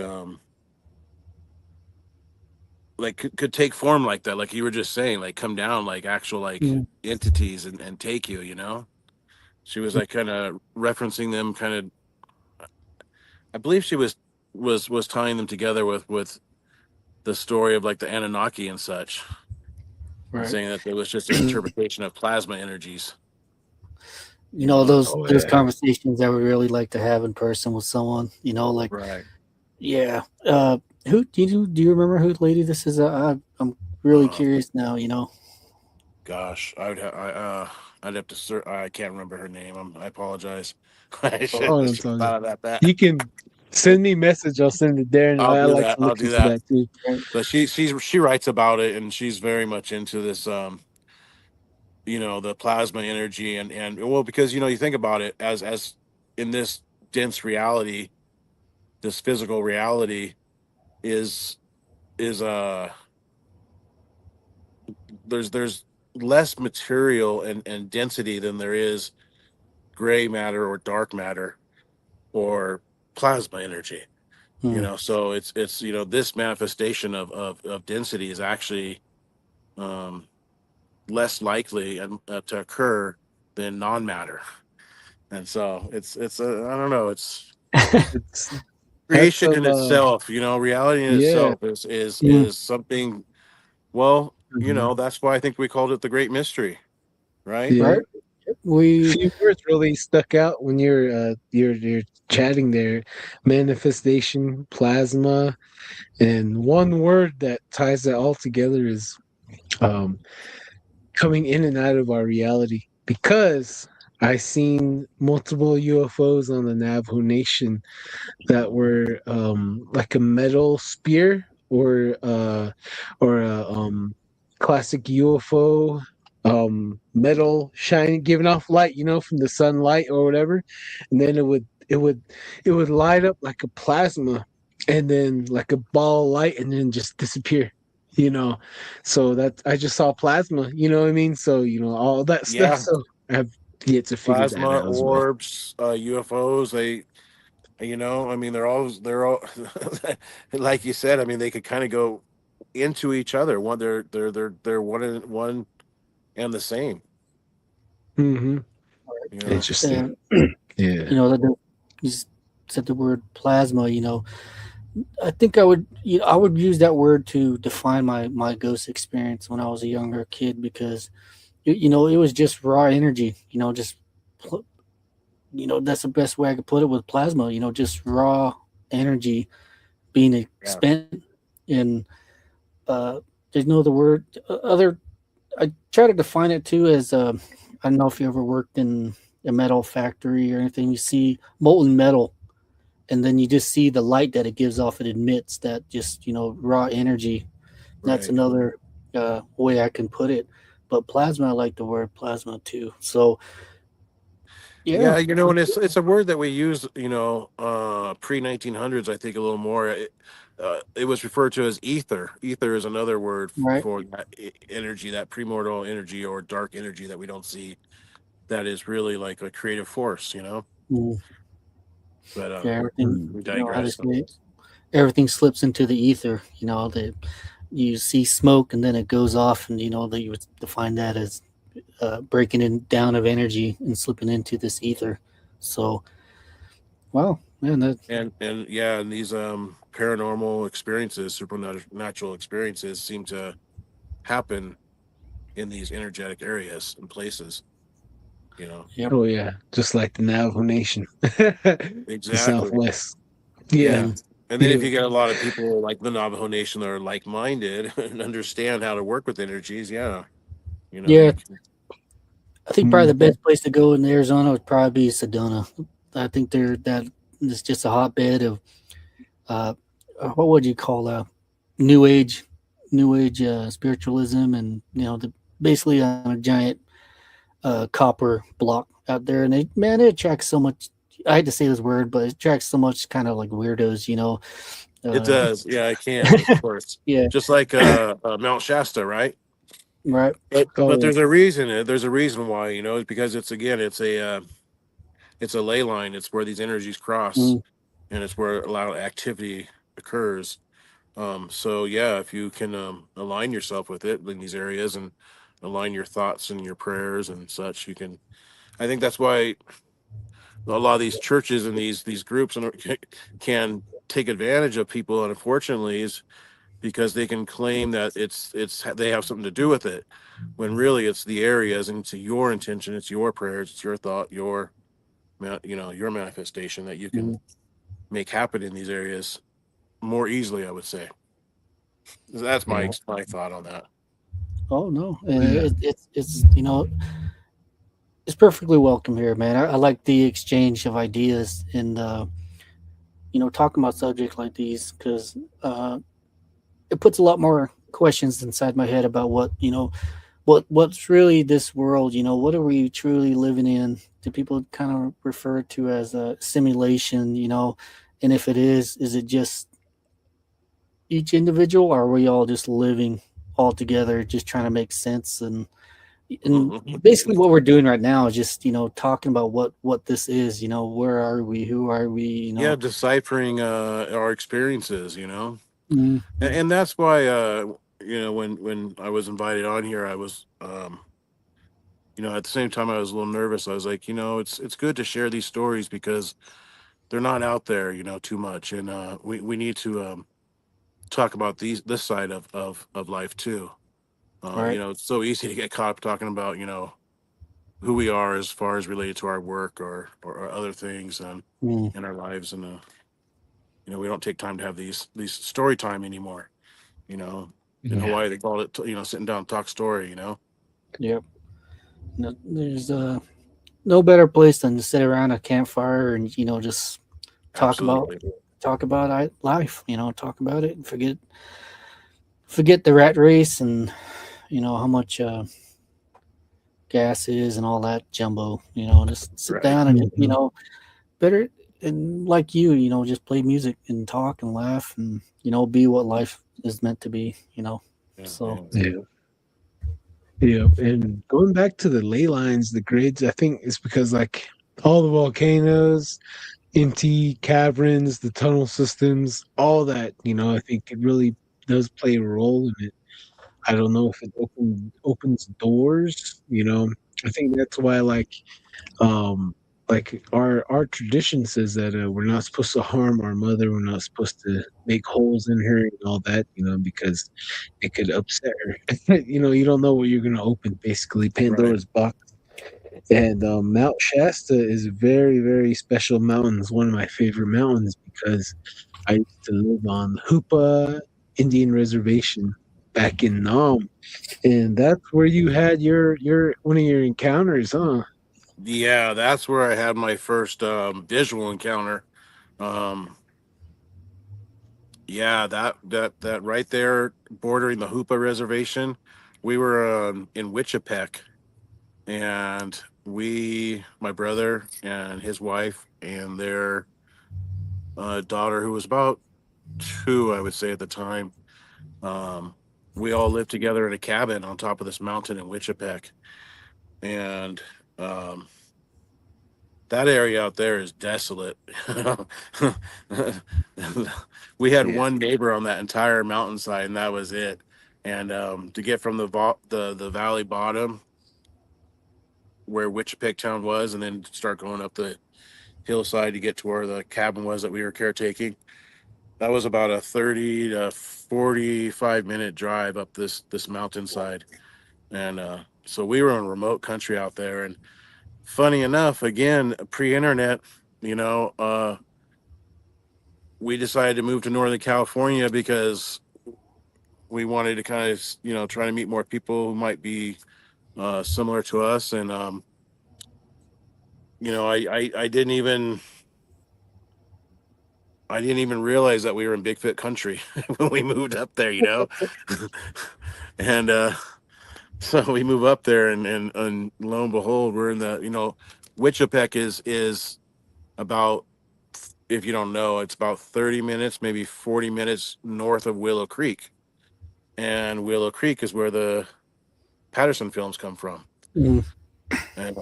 could take form like that, like you were just saying, like come down like actual like entities and take you, you know. She was like kind of referencing them, kind of. I believe she was tying them together with the story of like the Anunnaki and such, and Right. saying that it was just an interpretation of plasma energies. You know, those yeah. conversations I would really like to have in person with someone. You know, like Right. yeah. Who do you remember who lady this is? I'm really curious now. You know. Gosh, I'd have to I can't remember her name. I apologize. I should Oh, have it's all good. thought about that. You can send me a message. I'll send it there, and I'll I do like that. to I'll look do into that. that too. But she writes about it, and she's very much into this you know, the plasma energy and well, because you know, you think about it as in this dense reality, this physical reality is there's less material and density than there is gray matter or dark matter or plasma energy. You know, so it's you know, this manifestation of density is actually um less likely to occur than non-matter. And so it's I don't know, it's It's that's creation in itself, you know, reality in yeah. itself is something. Well, you Mhm. know, that's why I think we called it the Great Mystery, right? Yeah. Right. We Few words really stuck out when you're chatting there. Manifestation, plasma, and one word that ties that all together is um coming in and out of our reality, because I seen multiple UFOs on the Navajo Nation that were like a metal spear or a classic UFO, metal shining, giving off light, from the sunlight or whatever, and then it would light up like a plasma, and then like a ball of light, and then just disappear. You know, so that I just saw plasma. You know what I mean? So all that stuff. Yeah. So I have yet to figure that Plasma, out as well. orbs, UFOs, they, you know, I mean, they're all like you said, I mean, they could kind of go into each other. One, they're one and the same, Hmm. you know. Interesting. you Yeah. know that you said the word plasma. You know, I think I would use that word to define my ghost experience when I was a younger kid, because you know, it was just raw energy. You know, just that's the best way I could put it with plasma. You know, just raw energy being Yeah. expended. And there's no other word. Other, I try to define it too as I don't know if you ever worked in a metal factory or anything. You see molten metal, and then you just see the light that it gives off. It emits that just raw energy. That's Right. another way I can put it. But plasma, I like the word plasma too. So Yeah, yeah, you know, and it's a word that we use, you know, pre 1900s, I think a little more. It was referred to as ether. Ether is another word right. for that energy, that primordial energy or dark energy that we don't see. That is really like a creative force, you know. Mm, But yeah, everything. Mm. we How to digress. say it? Everything slips into the ether. You know, that you see smoke and then it goes off, and that you would define that as breaking in down of energy and slipping into this ether. So, wow, man, that And yeah, and these paranormal experiences, supernatural experiences seem to happen in these energetic areas and places, you know. yep. Oh yeah, just like the Navajo Nation, the Exactly. Southwest. Yeah. Yeah, Mm. And then if yeah, you get a lot of people like the Navajo Nation that are like-minded and understand how to work with energies, yeah, Yeah, you can. I think probably the mhm, best place to go in Arizona would probably be Sedona. I think that is just a hotbed of uh, what would you call new age, new age spiritualism, and basically on a giant copper block out there, and it attracts so much. I hate to say this word, but it attracts so much kind of like weirdos, It Uh, does. Yeah, I can, of course. yeah, Just like Mount Shasta, right? right. But oh there's a reason. There's a reason why, it's because it's again, it's a ley line. It's where these energies cross, Mm, and it's where a lot of activity occurs. So yeah, if you can align yourself with it in these areas and align your thoughts and your prayers and such, you can. I think that's why a lot of these churches and these groups can take advantage of people, and unfortunately, is because they can claim that it's they have something to do with it, when really it's the areas and it's your intention, it's your prayers, it's your thought, your manifestation that you can mm. make happen in these areas more easily, I would say. That's my yeah, my thought on that. Oh no, and yeah, it's perfectly welcome here, man. I like the exchange of ideas and talking about subjects like these because it puts a lot more questions inside my head about what's really this world. What are we truly living in? Do people kind of refer to as a simulation? And if it is it just each individual, or are we all just living all together, just trying to make sense? And basically what we're doing right now is just talking about what this is. Where are we? Who are we? Yeah, deciphering our experiences, Mm, and that's why when I was invited on here, I was at the same time I was a little nervous. I was like, it's good to share these stories because they're not out there, too much, and we need to talk about this side of life too. right. It's so easy to get caught up talking about who we are as far as related to our work or other things Mm, in our lives, and we don't take time to have these story time anymore. In yeah, Hawaii they call it sitting down and talk story. yep. No, there's no better place than to sit around a campfire and just talk about Absolutely. life. Talk about it and forget the rat race and how much gas is and all that jumbo. Just sit Right. down and mhm, better and like just play music and talk and laugh and be what life is meant to be. Yeah, So yeah. yeah, yeah. And going back to the ley lines, the grids, I think it's because like all the volcanoes, empty caverns, the tunnel systems, all that, I think it really does play a role in it. I don't know if it opens doors. I think that's why um our tradition says that we're not supposed to harm our mother, we're not supposed to make holes in her and all that, because it could upset her. You don't know what you're gonna open, basically Right. Pandora's box. And Mount Shasta is a very, very special mountain. It's one of my favorite mountains because I used to live on Hoopa Indian Reservation back in Nam, and that's where you had your one of your encounters, huh? Yeah, that's where I had my first visual encounter. um Yeah, that right there, bordering the Hoopa Reservation. We were in Wichipec, and my brother and his wife and their daughter, who was about two, I would say at the time. Um, we all lived together in a cabin on top of this mountain in Wichipec, and um, that area out there is desolate. We had Yeah. one neighbor on that entire mountainside, and that was it. And to get from the valley bottom where Wichipeg town was, and then start going up the hillside to get to where the cabin was that we were caretaking. That was about a 30 to 45-minute drive up this mountainside. And so we were in remote country out there. And funny enough, again, pre-internet, you know, we decided to move to Northern California because we wanted to kind of, you know, try to meet more people who might be similar to us. And you know, I didn't even realize that we were in Bigfoot country when we moved up there, you know. And so we move up there, and lo and behold, we're in the, you know, Wichipec is about, if you don't know, it's about 30 minutes, maybe 40 minutes north of Willow Creek. And Willow Creek is where the Patterson films come from. Mm. And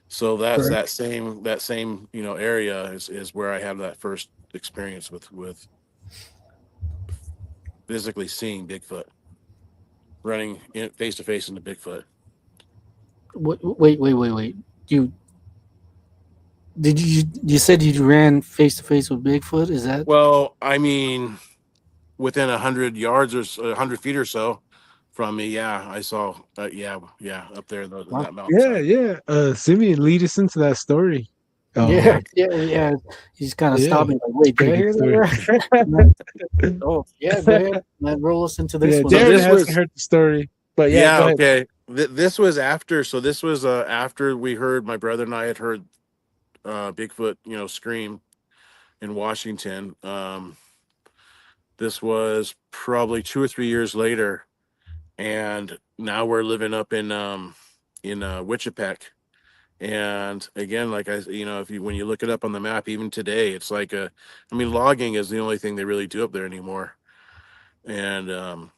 so that's Correct. that same, you know, area is where I had that first experience with physically seeing Bigfoot, running face to face into Bigfoot. Wait. You you said you ran face to face with Bigfoot? Is that? Well, I mean, within 100 yards or 100 feet or so from me, yeah, I saw, yeah, up there in Wow. that mountainside. Simeon, lead us into that story. Yeah. He's kind of Yeah. stopping. Like, wait, did I Pretty hear good that right? Oh, yeah. Go ahead. Man, roll us into this Yeah, one. So Jared this hasn't was, heard the story, but yeah, yeah, go ahead. okay. This was after, so this was after we heard, my brother and I had heard Bigfoot, you know, scream in Washington. This was probably 2 or 3 years later, and now we're living up in Wichipec. And again, like I, you know, if you when you look it up on the map, even today, it's like I mean, logging is the only thing they really do up there anymore, and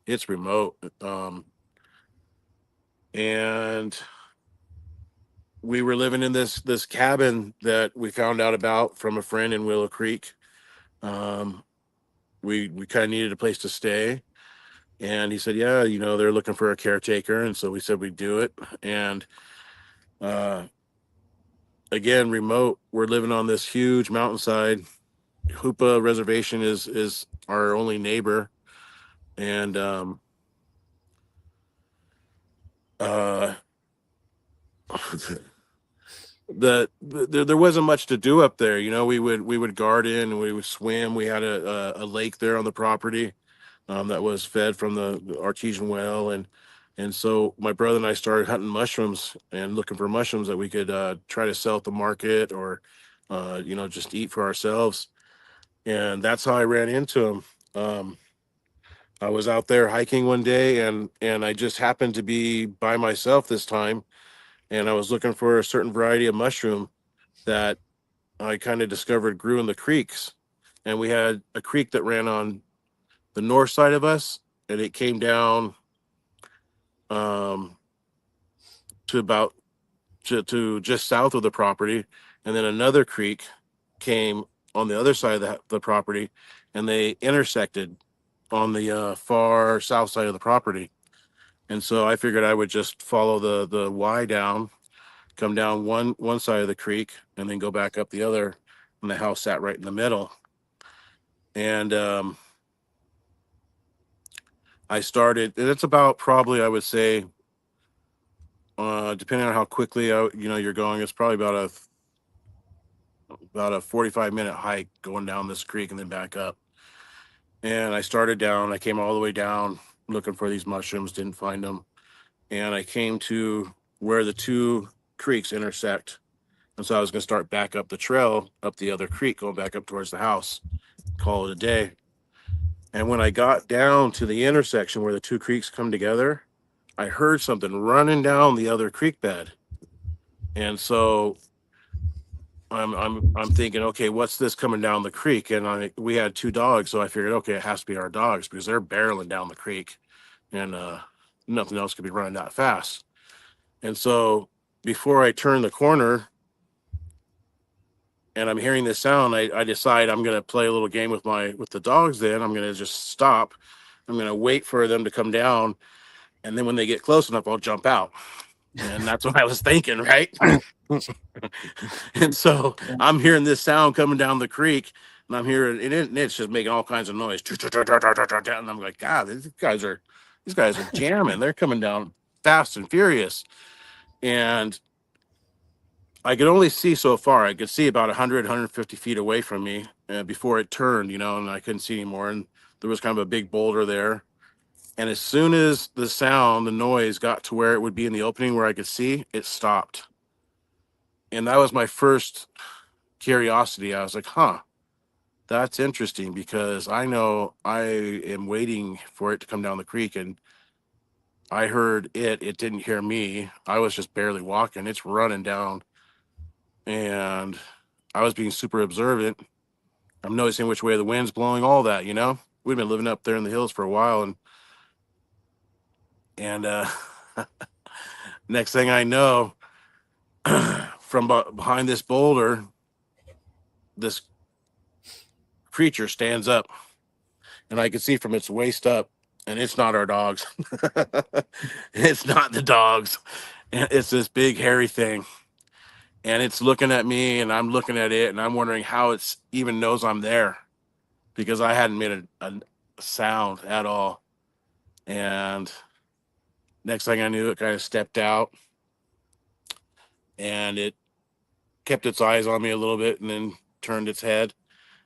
it's remote. And we were living in this cabin that we found out about from a friend in Willow Creek. Um, we kind of needed a place to stay, and he said, yeah, you know, they're looking for a caretaker, and so we said we'd do it. And uh, again, remote. We're living on this huge mountainside. Hoopa Reservation is our only neighbor, and uh, there wasn't much to do up there. You know, we would garden, we would swim. We had a lake there on the property that was fed from the artesian well, and so my brother and I started hunting mushrooms and looking for mushrooms that we could try to sell at the market, or you know, just eat for ourselves. And that's how I ran into him. I was out there hiking one day, and I just happened to be by myself this time, and I was looking for a certain variety of mushroom that I kind of discovered grew in the creeks. And we had a creek that ran on the north side of us, and it came down um, to about to just south of the property, and then another creek came on the other side of the property, and they intersected on the far south side of the property. And so I figured I would just follow the Y down, come down one side of the creek, and then go back up the other. And the house sat right in the middle. And I started. And it's about, probably, I would say, depending on how quickly you're going, it's probably about a 45-minute hike going down this creek and then back up. And I started down. I came all the way down looking for these mushrooms, didn't find them. And I came to where the two creeks intersect. And so I was going to start back up the trail, up the other creek, going back up towards the house, call it a day. And when I got down to the intersection where the two creeks come together, I heard something running down the other creek bed. And so I'm thinking, okay, what's this coming down the creek? And we had two dogs, so I figured, okay, it has to be our dogs because they're barreling down the creek, and nothing else could be running that fast. And so before I turn the corner and I'm hearing this sound, I decide I'm going to play a little game with the dogs. Then I'm going to just stop. I'm going to wait for them to come down, and then when they get close enough, I'll jump out. And that's what I was thinking, right? And so I'm hearing this sound coming down the creek, and I'm hearing it's just making all kinds of noise. And I'm like, God, these guys are jamming. They're coming down fast and furious. And I could only see so far. I could see about 100, 150 feet away from me before it turned, and I couldn't see anymore. And there was kind of a big boulder there. And as soon as the noise got to where it would be in the opening where I could see, it stopped. And that was my first curiosity. I was like, huh, that's interesting, because I know I am waiting for it to come down the creek, and I heard it didn't hear me. I was just barely walking. It's running down, and I was being super observant. I'm noticing which way the wind's blowing, all that, We've been living up there in the hills for a while, and next thing I know, from behind this boulder, this creature stands up, and I can see from its waist up, and it's not our dogs. It's not the dogs. It's this big hairy thing, and it's looking at me, and I'm looking at it, and I'm wondering how it's even knows I'm there, because I hadn't made a sound at all. And next thing I knew, it kind of stepped out, and it kept its eyes on me a little bit, and then turned its head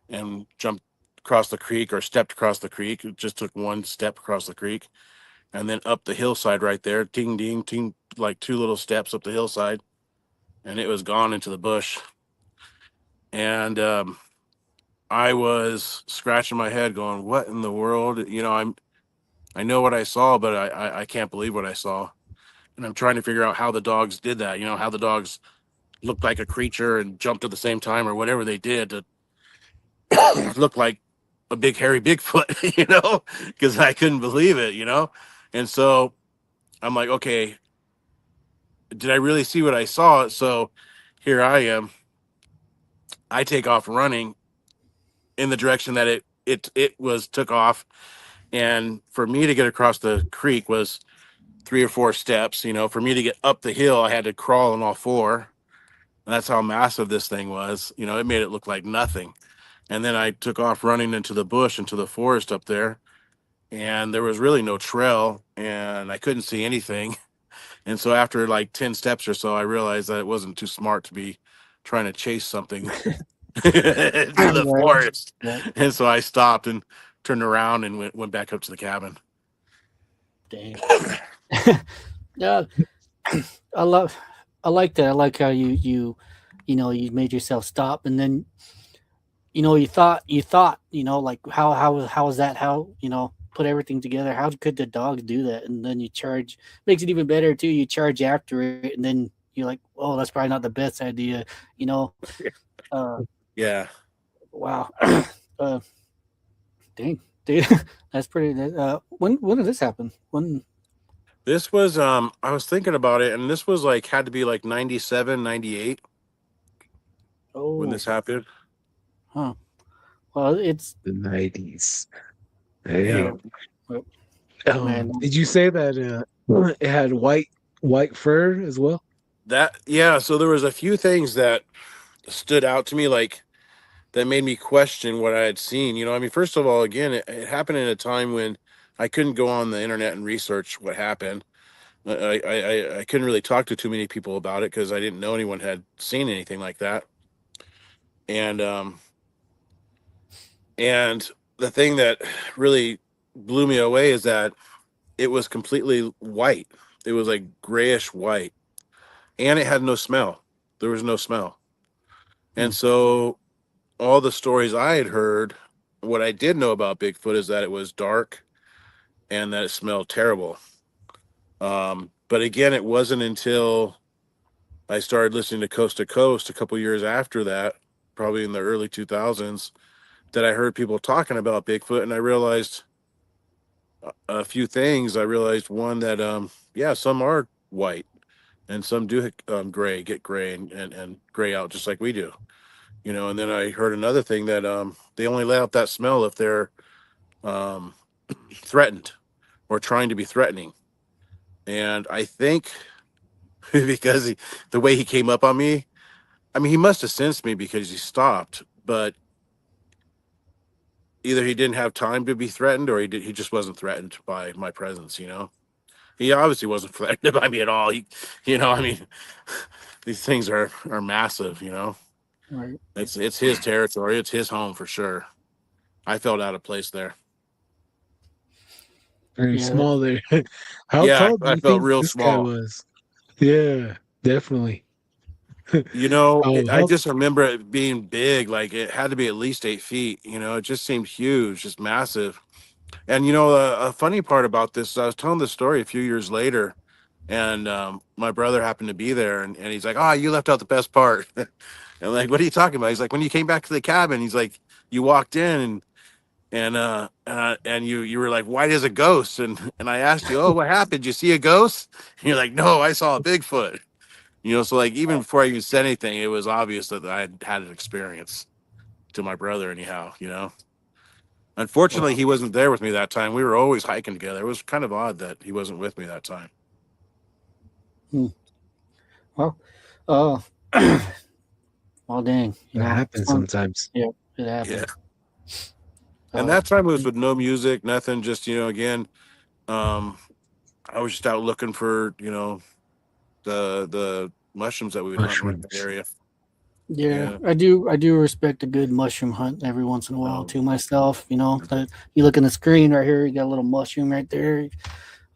and jumped across the creek, or stepped across the creek. It just took one step across the creek, and then up the hillside right there, ting, ding, ting, like 2 little steps up the hillside, and it was gone into the bush. And I was scratching my head going, what in the world? I know what I saw, but I can't believe what I saw. And I'm trying to figure out how the dogs did that, how the dogs looked like a creature and jumped at the same time, or whatever they did to look like a big hairy Bigfoot, because I couldn't believe it, And so I'm like, okay, did I really see what I saw? So here I am. I take off running in the direction that it was took off. And for me to get across the creek was 3 or 4 steps. For me to get up the hill, I had to crawl on all 4. And that's how massive this thing was. It made it look like nothing. And then I took off running into the bush, into the forest up there. And there was really no trail, and I couldn't see anything. And so after like 10 steps or so, I realized that it wasn't too smart to be trying to chase something to the forest. And so I stopped and turned around and went back up to the cabin. Dang. Yeah. I like that. I like how you made yourself stop, and then you thought like how was that, how put everything together, how could the dogs do that? And then you charge, makes it even better too, you charge after it, and then you're like, oh, that's probably not the best idea. Yeah. Wow. Dang, dude. That's pretty. When did this happen? When this was I was thinking about it, and this was like had to be like 97, 98 when this happened. Huh. Well, it's the 90s. Yeah. Did you say that it had white fur as well? So there was a few things that stood out to me, like that made me question what I had seen. First of all, again, it happened in a time when I couldn't go on the internet and research what happened. I couldn't really talk to too many people about it because I didn't know anyone had seen anything like that. And the thing that really blew me away is that it was completely white. It was like grayish white, and it had no smell. There was no smell. And so all the stories I had heard, what I did know about Bigfoot is that it was dark and that it smelled terrible. But again, it wasn't until I started listening to Coast to Coast a couple years after that, probably in the early 2000s, that I heard people talking about Bigfoot, and I realized a few things. I realized, one, that some are white and some do get gray and gray out just like we do. And then I heard another thing that they only let out that smell if they're threatened or trying to be threatening. And I think because the way he came up on me. I mean, he must have sensed me because he stopped, but either he didn't have time to be threatened, or he just wasn't threatened by my presence. He obviously wasn't threatened by me at all. I mean, these things are massive. Right. It's his territory. It's his home for sure. I felt out of place there. Very Yeah. small there. How Yeah, tall do I you felt think real this guy small. was? Yeah, definitely. I How just remember it being big. Like it had to be at least 8 feet. It just seemed huge, just massive. And a funny part about this, I was telling this story a few years later, and my brother happened to be there, and he's like, "Oh, you left out the best part." And I'm like, "What are you talking about?" He's like, "When you came back to the cabin," he's like, "You walked in and you were like white as a ghost, and I asked you, oh, what happened? Did you see a ghost?" And you're like, "No, I saw a Bigfoot." So like even before I even said anything, it was obvious that I had an experience to my brother anyhow. Unfortunately, he wasn't there with me that time. We were always hiking together. It was kind of odd that he wasn't with me that time. Well, well, dang. that happens sometimes. Yeah, it Yeah. happens. And that time it was with no music, nothing. Just again, I was just out looking for the mushrooms that we would hunt around the Mushrooms. area. Yeah, Yeah. I do respect a good mushroom hunt every once in a while too myself. That you look in the screen right here, you got a little mushroom right there.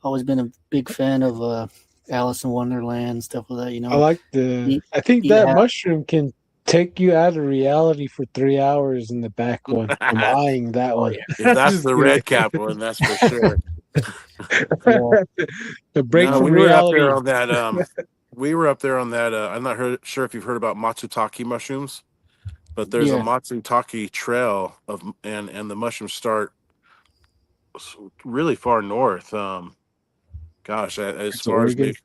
Always been a big fan of Alice in Wonderland, stuff like that. I like eat, I think eat that half. mushroom can take you out of reality for 3 hours in the back one. I'm eyeing that one. If that's Just the kidding. red cap one, that's for sure. The break No, from we were up reality. there on that. I'm not sure if you've heard about matsutake mushrooms, but there's a Yeah. matsutake trail and the mushrooms start really far north. Gosh, as It's far as Oregon. maybe,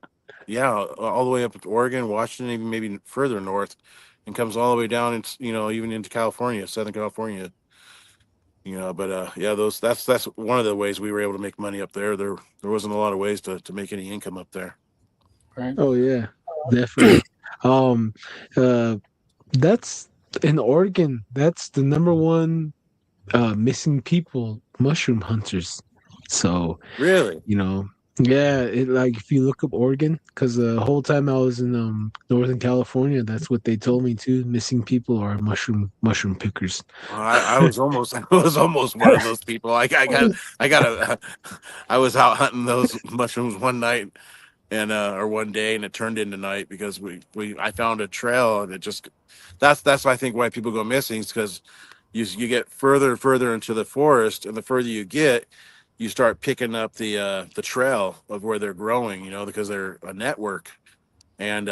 yeah, all the way up to Oregon, Washington, even maybe further north, and comes all the way down into even into California, Southern California. But yeah, that's one of the ways we were able to make money up there. There wasn't a lot of ways to make any income up there. Right. Oh yeah, definitely. Um, uh, that's in Oregon. That's the number one missing people, mushroom hunters. So Really? yeah, like if you look up Oregon, because the whole time I was in Northern California, that's what they told me too. Missing people are mushroom pickers. Well, I was almost I was almost one of those people. I was out hunting those mushrooms one night or one day, and it turned into night because I found a trail, and it just that's I think why people go missing, is because you get further and further into the forest, and the further you get, you start picking up the trail of where they're growing, because they're a network, and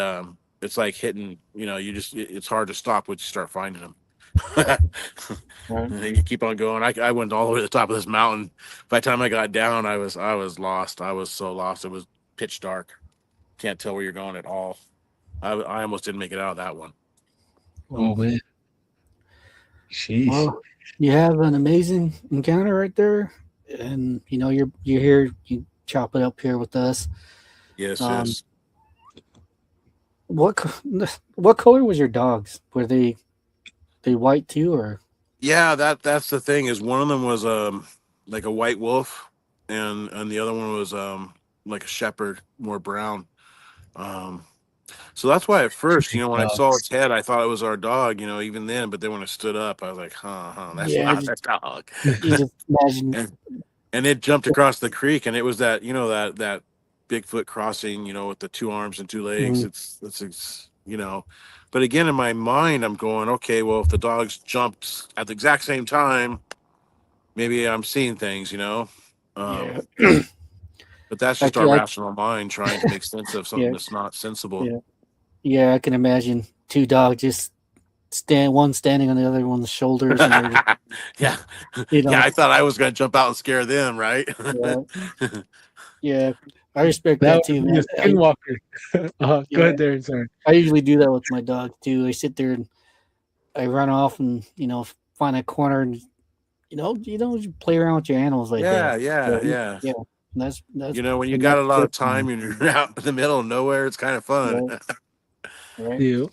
it's like hitting, it's hard to stop once you start finding them. Right. And then you keep on going. I went all the way to the top of this mountain. By the time I got down, I was lost. I was so lost. It was pitch dark. Can't tell where you're going at all. I almost didn't make it out of that one. Oh man, sheesh. Well, you have an amazing encounter right there, and you're here. You chop it up here with us. Yes, Um, yes. What color was your dogs? Were they white too, or? Yeah, that's the thing, is one of them was like a white wolf, and the other one was like a shepherd, more brown. Um so that's why at first, Big when I saw dogs. its head, I thought it was our dog, even then, but then when it stood up, I was like, that's Yeah, not that dog. you just imagine. and it jumped across the creek, and it was that Bigfoot crossing, with the 2 arms and 2 legs. Mhm. It's but again, in my mind, I'm going, okay, well, if the dogs jumped at the exact same time, maybe I'm seeing things. Um, Yeah, but that's I just our can, rational mind trying to make sense of something yeah, that's not sensible. yeah, yeah. I can imagine two dogs just one standing on the other one's shoulders, and they're just, Yeah. you Yeah, know, I thought I was going to jump out and scare them, right? yeah, yeah. I respect That that would too, be a man. skinwalker. Go Yeah, ahead, Darren. Sorry. I usually do that with my dog too. I sit there and I run off and find a corner and you play around with your animals like Yeah, that. yeah, So, yeah. yeah, That's When you and got that's a lot good of time and you're out in the middle of nowhere, it's kind of fun. right, right. Yeah.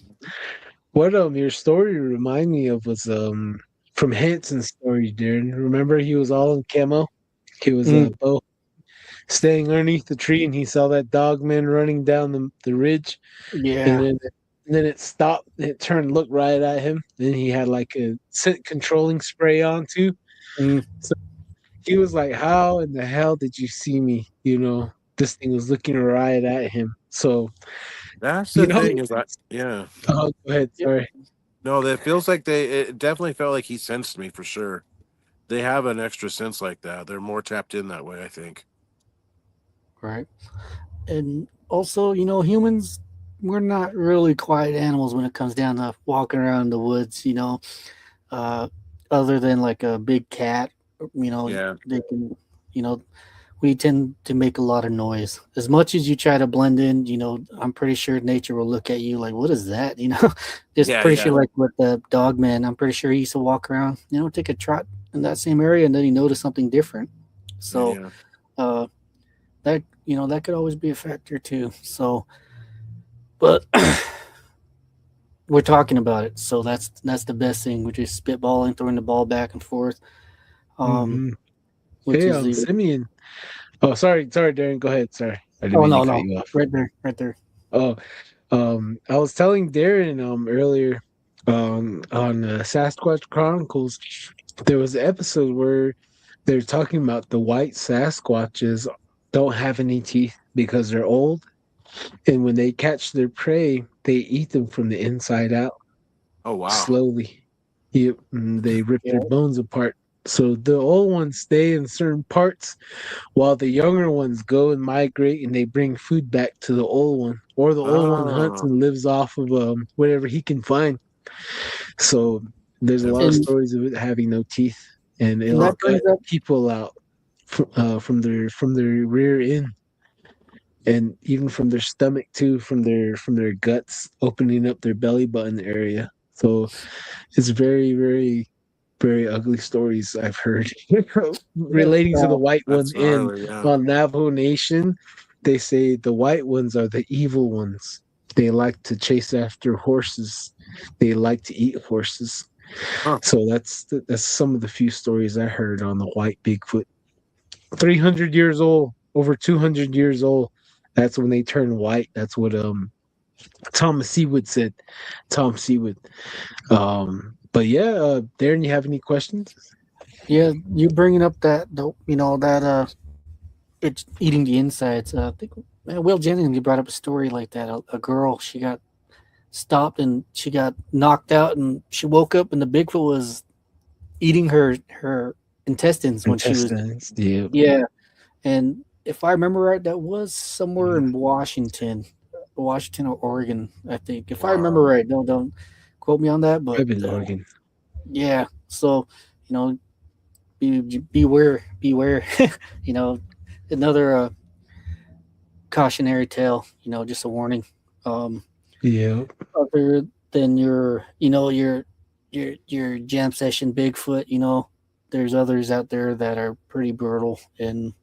What your story remind me of was from Hanson's story, Darren. Remember he was all in camo? He was Mm, both staying underneath the tree and he saw that dog man running down the ridge and yeah. then it stopped, it turned, looked right at him. Then he had like a scent controlling spray on too. Mm, So he was like, how in the hell did you see me? This thing was looking right at him. So, That's you the know, thing is that, yeah. oh, go ahead. yep. Sorry. No, that feels like it definitely felt like he sensed me for sure. They have an extra sense like that. They're more tapped in that way, I think. Right. And also, humans, we're not really quiet animals when it comes down to walking around the woods. Uh, other than like a big cat, Yeah. they can, you know, we tend to make a lot of noise. As much as you try to blend in, I'm pretty sure nature will look at you like, what is that? Just Yeah, pretty yeah. sure like with the dog man, I'm pretty sure he used to walk around, take a trot in that same area and then he noticed something different. So, Yeah. uh, that could always be a factor too. So, but we're talking about it. So that's the best thing. We're just spitballing, throwing the ball back and forth. Um, Mm-hmm. which Hey, is the Simeon. Oh, sorry, Darren. Go ahead. Sorry, I didn't oh mean to no cut no you off. right there right there. Oh, I was telling Darren earlier on Sasquatch Chronicles, there was an episode where they're talking about the white Sasquatches don't have any teeth because they're old, and when they catch their prey, they eat them from the inside out Oh wow. slowly. Yep, and they rip Yeah. their bones apart. So the old ones stay in certain parts while the younger ones go and migrate and they bring food back to the old one, or the old one hunts Oh, and lives off of whatever he can find. So there's a lot of And stories of it having no teeth, and and it'll that gut brings up people out from their rear end, and even from their stomach too, from their guts, opening up their belly button area. So it's very, very, very ugly stories I've heard yeah, relating to the white one. that's And gnarly. Yeah. on Navajo Nation, they say the white ones are the evil ones. They like to chase after horses. They like to eat horses. Huh. So that's some of the few stories I heard on the white Bigfoot. 300 years old, over 200 years old. That's when they turn white. That's what Thomas Seawood said. Tom Seawood. But yeah, Darren, you have any questions? yeah, you bringing up that it's eating the insides. I think Will Jennings, you brought up a story like that. A girl, she got stopped and she got knocked out and she woke up and the Bigfoot was eating her intestines when she was Intestines. Yeah. yeah. And if I remember right, that was somewhere in Washington or Oregon, I think. If I remember Wow. right, don't quote me on that, but I've been Oregon. yeah. So beware. Another cautionary tale. Just a warning. Um, Yeah. other than your jam session Bigfoot, there's others out there that are pretty brutal and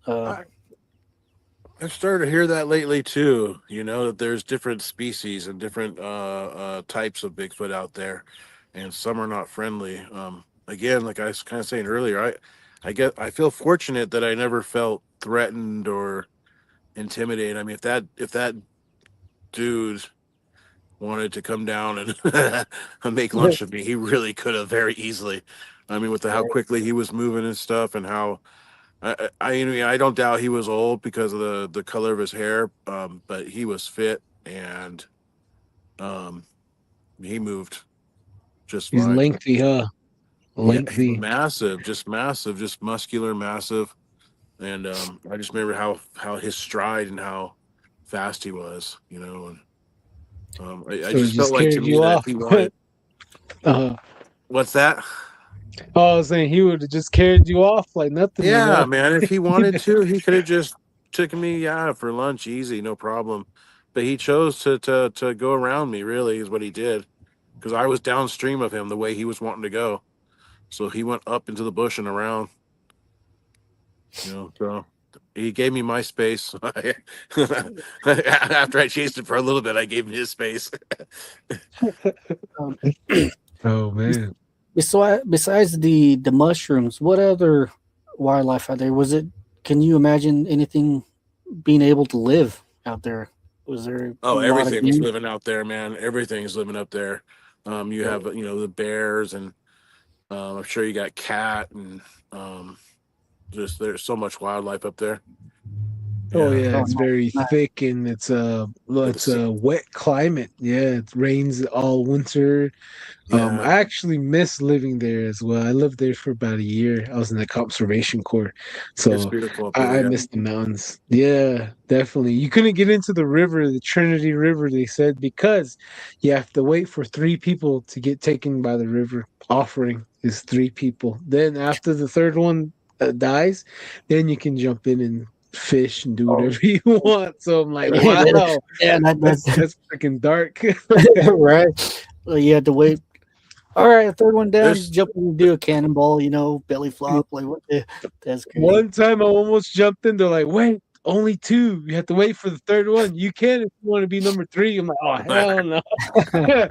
uh, I, I've started to hear that lately too. That there's different species and different types of Bigfoot out there, and some are not friendly. Again, like I was kind of saying earlier, I feel fortunate that I never felt threatened or intimidated. I mean, if that dude wanted to come down and make lunch of me, he really could have very easily. I mean, with how quickly he was moving and stuff, and how I don't doubt he was old because of the color of his hair, but he was fit and um, he moved just He's fine. lengthy, huh? Yeah, Lengthy. massive, just muscular, massive, and I just remember how his stride and how fast he was, and I So it just felt just like to carried me you that if off. he wanted, uh, what's that? oh, I was saying he would have just carried you off like nothing, Yeah, man. If he wanted to, he could have just taken me, yeah, for lunch, easy, no problem. But he chose to go around me. Really, is what he did, because I was downstream of him the way he was wanting to go. So he went up into the bush and around. So He gave me my space. After I chased it for a little bit, I gave him his space. Um, Oh man. besides the mushrooms, what other wildlife are there? Can you imagine anything being able to live out there? Was there a Oh, lot of everything was game? living out there, man. Everything's living up there. You have the bears, and I'm sure you got cat, and just there's so much wildlife up there. Oh yeah, Oh, it's very nice. thick and it's Yeah, it's a wet climate. Yeah, it rains all winter. yeah, I actually miss living there as well. I lived there for about a year. I was in the conservation corps, it's so beautiful up there. I Yeah, miss the mountains. Yeah, definitely. You couldn't get into the river, the Trinity River, they said, because you have to wait for three people to get taken by the river. Offering is three people. Then after the third one dies, then you can jump in and fish and do whatever Oh, you want. So I'm like, yeah, wow, yeah, that's that's that's freaking dark. right. Well, you had to wait. All right, third one down, you there's jump in and do a cannonball, belly flop. Like what the? That's crazy. One time I almost jumped in. They're like, wait, only two. You have to wait for the third one. You can if you want to be number three. I'm like, oh hell no. Yeah,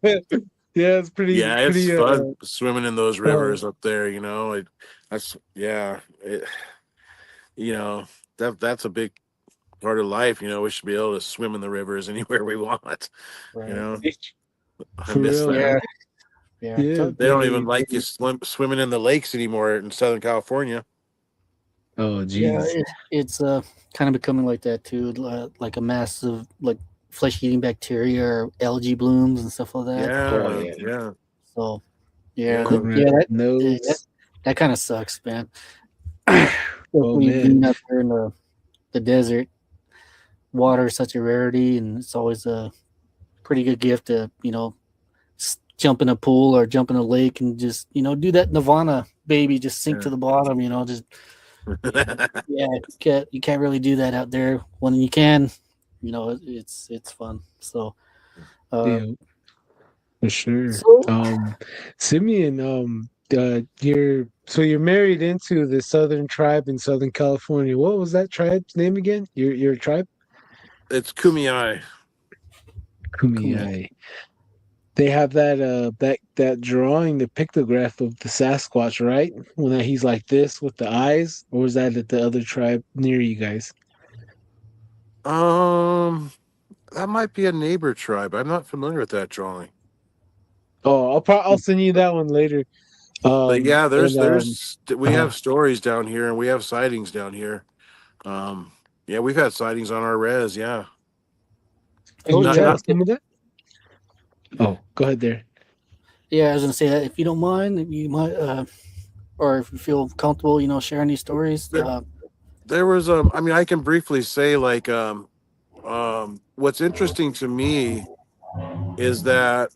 it's yeah, it's pretty fun swimming in those fun. rivers up there. That's yeah, that's a big part of life. We should be able to swim in the rivers anywhere we want. You Right. know, I For miss real, that. Yeah. man. Yeah. Yeah, They don't even very, like you very. swimming in the lakes anymore in Southern California. Oh Yeah. geez. It's kind of becoming like that too, like a massive flesh eating bacteria or algae blooms and stuff like that. Oh Yeah, yeah. yeah, So yeah, yeah. that, Nose. that kind of sucks, man. Oh Especially man. being out there in the desert, water is such a rarity, and it's always a pretty good gift to jump in a pool or jump in a lake and just do that Nirvana baby, just sink to the bottom. Just yeah, you can't really do that out there. When you can, it's fun. So, uh, Yeah, for sure. so Simeon, you're married into the Southern tribe in Southern California. What was that tribe's name again? Your tribe? It's Kumeyaay. come here. Kumeyaay. They have that drawing, the pictograph of the Sasquatch, right? When he's like this with the eyes, or was that at the other tribe near you guys? Um, that might be a neighbor tribe. I'm not familiar with that drawing. Oh, I'll send you that one later. But yeah, And we have stories down here, and we have sightings down here. Um, yeah, we've had sightings on our res. Yeah, can Oh you not yeah, tell not us some of that? Oh, go ahead there. yeah. I was gonna say that if you don't mind, you might, or if you feel comfortable, sharing these stories. there, there was I mean, I can briefly say what's interesting to me is that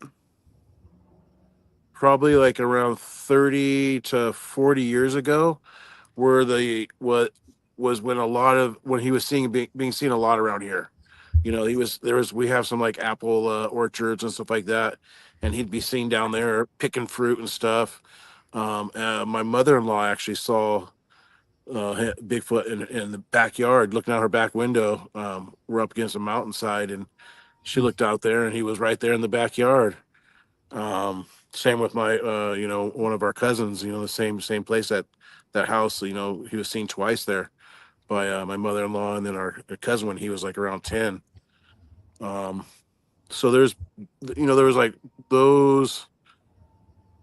probably like around 30 to 40 years ago were the what was when a lot of when he was being seen a lot around here. We have some like apple orchards and stuff like that, and he'd be seen down there picking fruit and stuff. My mother-in-law actually saw Bigfoot in the backyard, looking out her back window. We're up against a mountainside, and she looked out there, and he was right there in the backyard. Same with my, one of our cousins. The same place, that house. He was seen twice there by my mother-in-law, and then our cousin when he was like around 10. So there was like those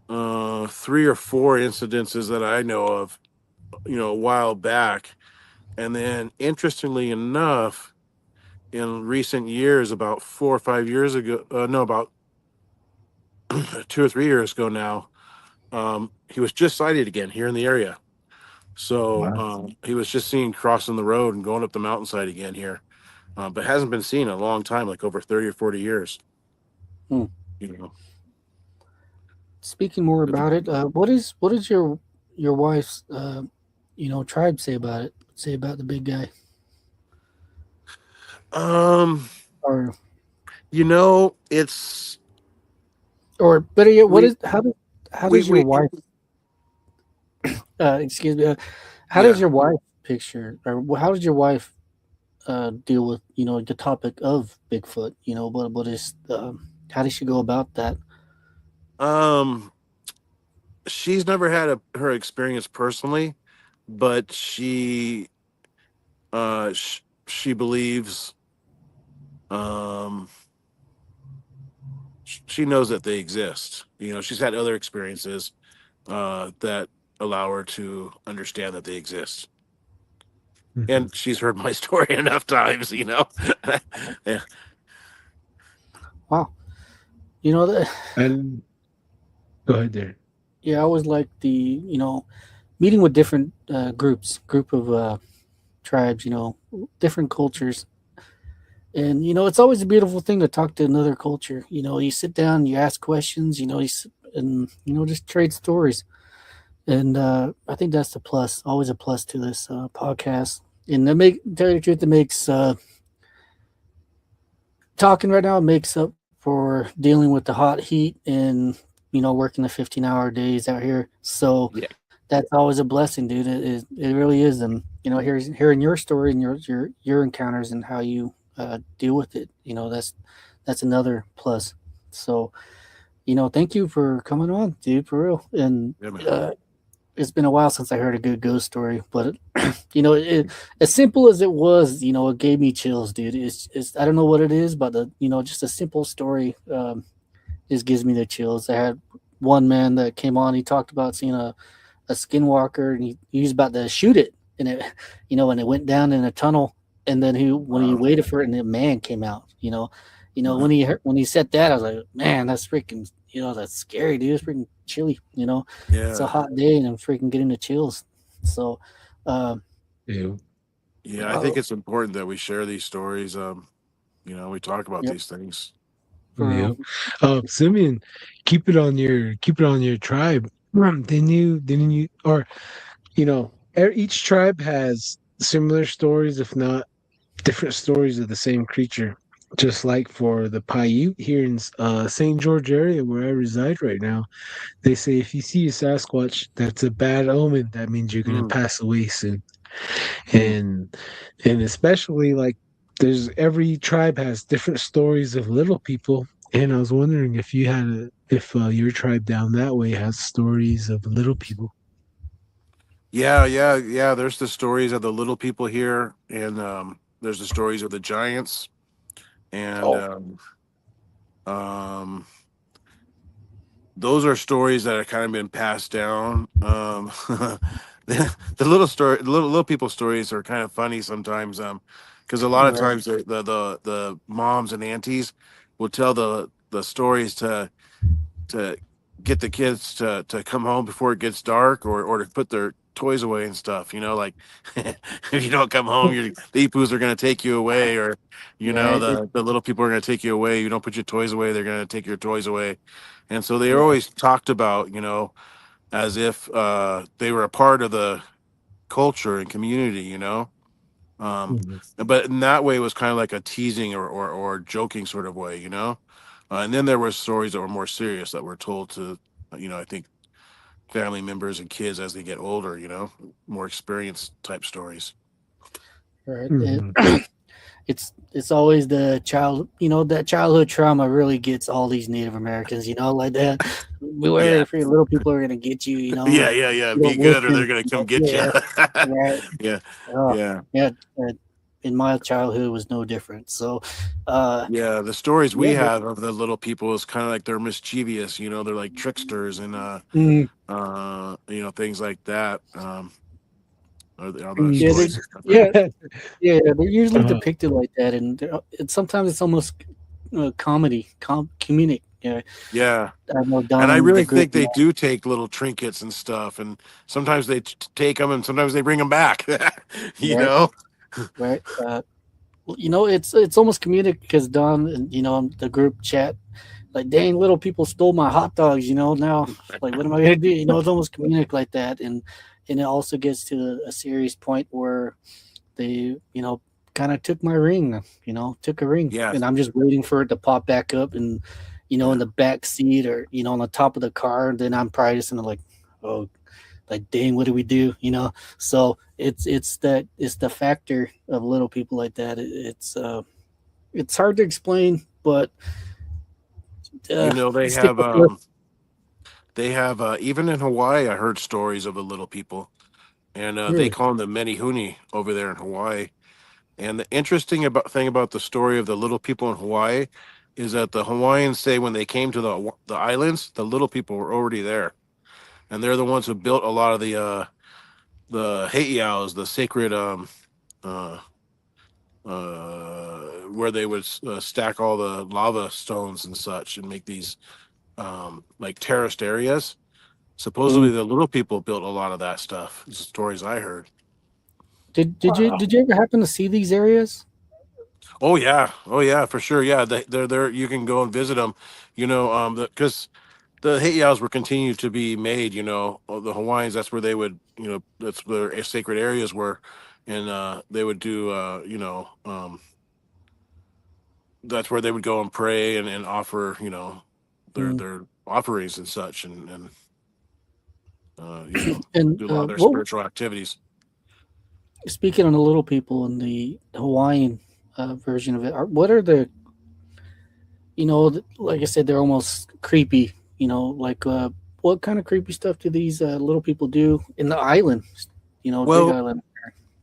three or four incidences that I know of, a while back. And then interestingly enough, in recent years, about 4 or 5 years ago, no, about 2 or 3 years ago now, he was just sighted again here in the area. So Wow. he was just seen crossing the road and going up the mountainside again here, but hasn't been seen in a long time, like over 30 or 40 years. Hmm. You know, Speaking more It's- about it, what is your wife's tribe say about it? Say about the big guy, um, or it's better yet, what we is how we does your we wife? Excuse me. How does yeah. your wife picture, or how did your wife deal with the topic of Bigfoot? What is how did she go about that? Um, she's never had her experience personally, but she believes, um she knows that they exist. She's had other experiences that allow her to understand that they exist. And she's heard my story enough times. Yeah. Wow. You know that. And go ahead there. Yeah, I always like the meeting with different group of tribes. Different cultures. And it's always a beautiful thing to talk to another culture. You sit down, you ask questions. And just trade stories. And I think that's the plus, always a plus to this podcast. And tell you the truth, it makes talking right now makes up for dealing with the hot heat and working the 15-hour days out here. So Yeah. that's always a blessing, dude. It really is. And hearing your story and your encounters and how you deal with it, that's another plus. So thank you for coming on, dude, for real. And Yeah, man. it's been a while since I heard a good ghost story, but as simple as it was, it gave me chills, dude. It's I don't know what it is, but just a simple story just gives me the chills. I had one man that came on. He talked about seeing a skinwalker, and he was about to shoot it, and it and it went down in a tunnel, and then when he waited for it, and the man came out. When he said that, I was like, man, that's freaking, that's scary, dude. It's freaking chilly. Yeah. It's a hot day, and I'm freaking getting the chills. So, Yeah. I think it's important that we share these stories. We talk about these things. Yeah. Simeon, keep it on your tribe. Didn't you, or each tribe has similar stories, if not different stories of the same creature. Just like for the Paiute here in St. George area where I reside right now, they say if you see a Sasquatch, that's a bad omen. That means you're gonna pass away soon. And especially like there's every tribe has different stories of little people. And I was wondering if you had if your tribe down that way has stories of little people. Yeah. There's the stories of the little people here, and there's the stories of the giants, and those are stories that have kind of been passed down. The little people stories are kind of funny sometimes, because a lot of times the moms and aunties will tell the stories to get the kids to come home before it gets dark, or to put their toys away and stuff. Like if you don't come home, the Ipoos are going to take you away, or the little people are going to take you away. You don't put your toys away, they're going to take your toys away. And so they are always talked about, as if they were a part of the culture and community. But in that way, it was kind of like a teasing or joking sort of way. And then there were stories that were more serious that were told to, I think, family members and kids as they get older, more experienced type stories. Right. It's always the child, that childhood trauma really gets all these Native Americans, like that. Beware if your little people are going to get you, Yeah. Be good or they're going to come get you. Right. Yeah. In my childhood was no different. So, the stories we have of the little people is kind of like they're mischievous, they're like tricksters and, things like that. They're usually depicted like that, and sometimes it's almost comedic. Yeah, and I really think they do take little trinkets and stuff, and sometimes they take them, and sometimes they bring them back. Know, right? It's almost comedic because Don and the group chat, like, dang, little people stole my hot dogs. Now, like, what am I gonna do? It's almost comedic like that, and it also gets to a serious point where they, kind of took my ring, took a ring. And I'm just waiting for it to pop back up and, in the back seat or, on the top of the car. And then I'm probably just like, oh, like, dang, what do we do? So it's the factor of little people like that. It's hard to explain, but You know, stick with it. they have even in Hawaii. I heard stories of the little people, and they Really? call them the Menehune over there in Hawaii. And the interesting thing about the story of the little people in Hawaii is that the Hawaiians say when they came to the islands, the little people were already there, and they're the ones who built a lot of the heiaus, the sacred uh, where they would stack all the lava stones and such, and make these like terraced areas. Supposedly, Mm. the little people built a lot of that stuff. It's the stories I heard. Did you ever happen to see these areas? Oh yeah, for sure. Yeah, they're there. You can go and visit them. You know, because the heiaus were continued to be made. You know, the Hawaiians. That's where they would. You know, that's where their sacred areas were, and they would do. That's where they would go and pray and offer. You know, Mm. their offerings and such, and you know, And do a lot of their what spiritual activities. speaking of the little people in the Hawaiian version of it, what are the like I said, they're almost creepy. Like what kind of creepy stuff do these little people do in the island? Big Well, island.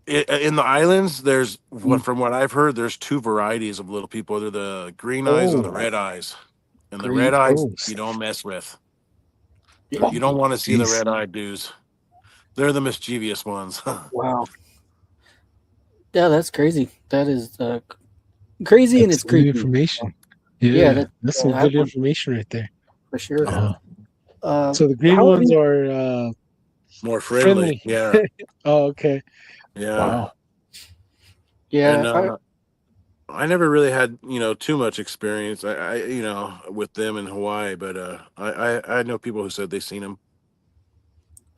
in the islands, there's Mm. from what I've heard, there's two varieties of little people. They're the green eyes and the Oh, red eyes. And the red Green. eyes oh, you don't mess with. Yeah. You don't want to see the jeez. red eyed dudes. They're the mischievous ones. Wow. Yeah, that's crazy. That is crazy, and That's it's good creepy. information. Yeah, Yeah, that's some I good would, information right there. for sure. Yeah. Uh, So the green how ones do are More friendly. friendly. Yeah. Oh, okay. Yeah. Wow. And Yeah, I never really had, too much experience. With them in Hawaii, but I know people who said they've seen them.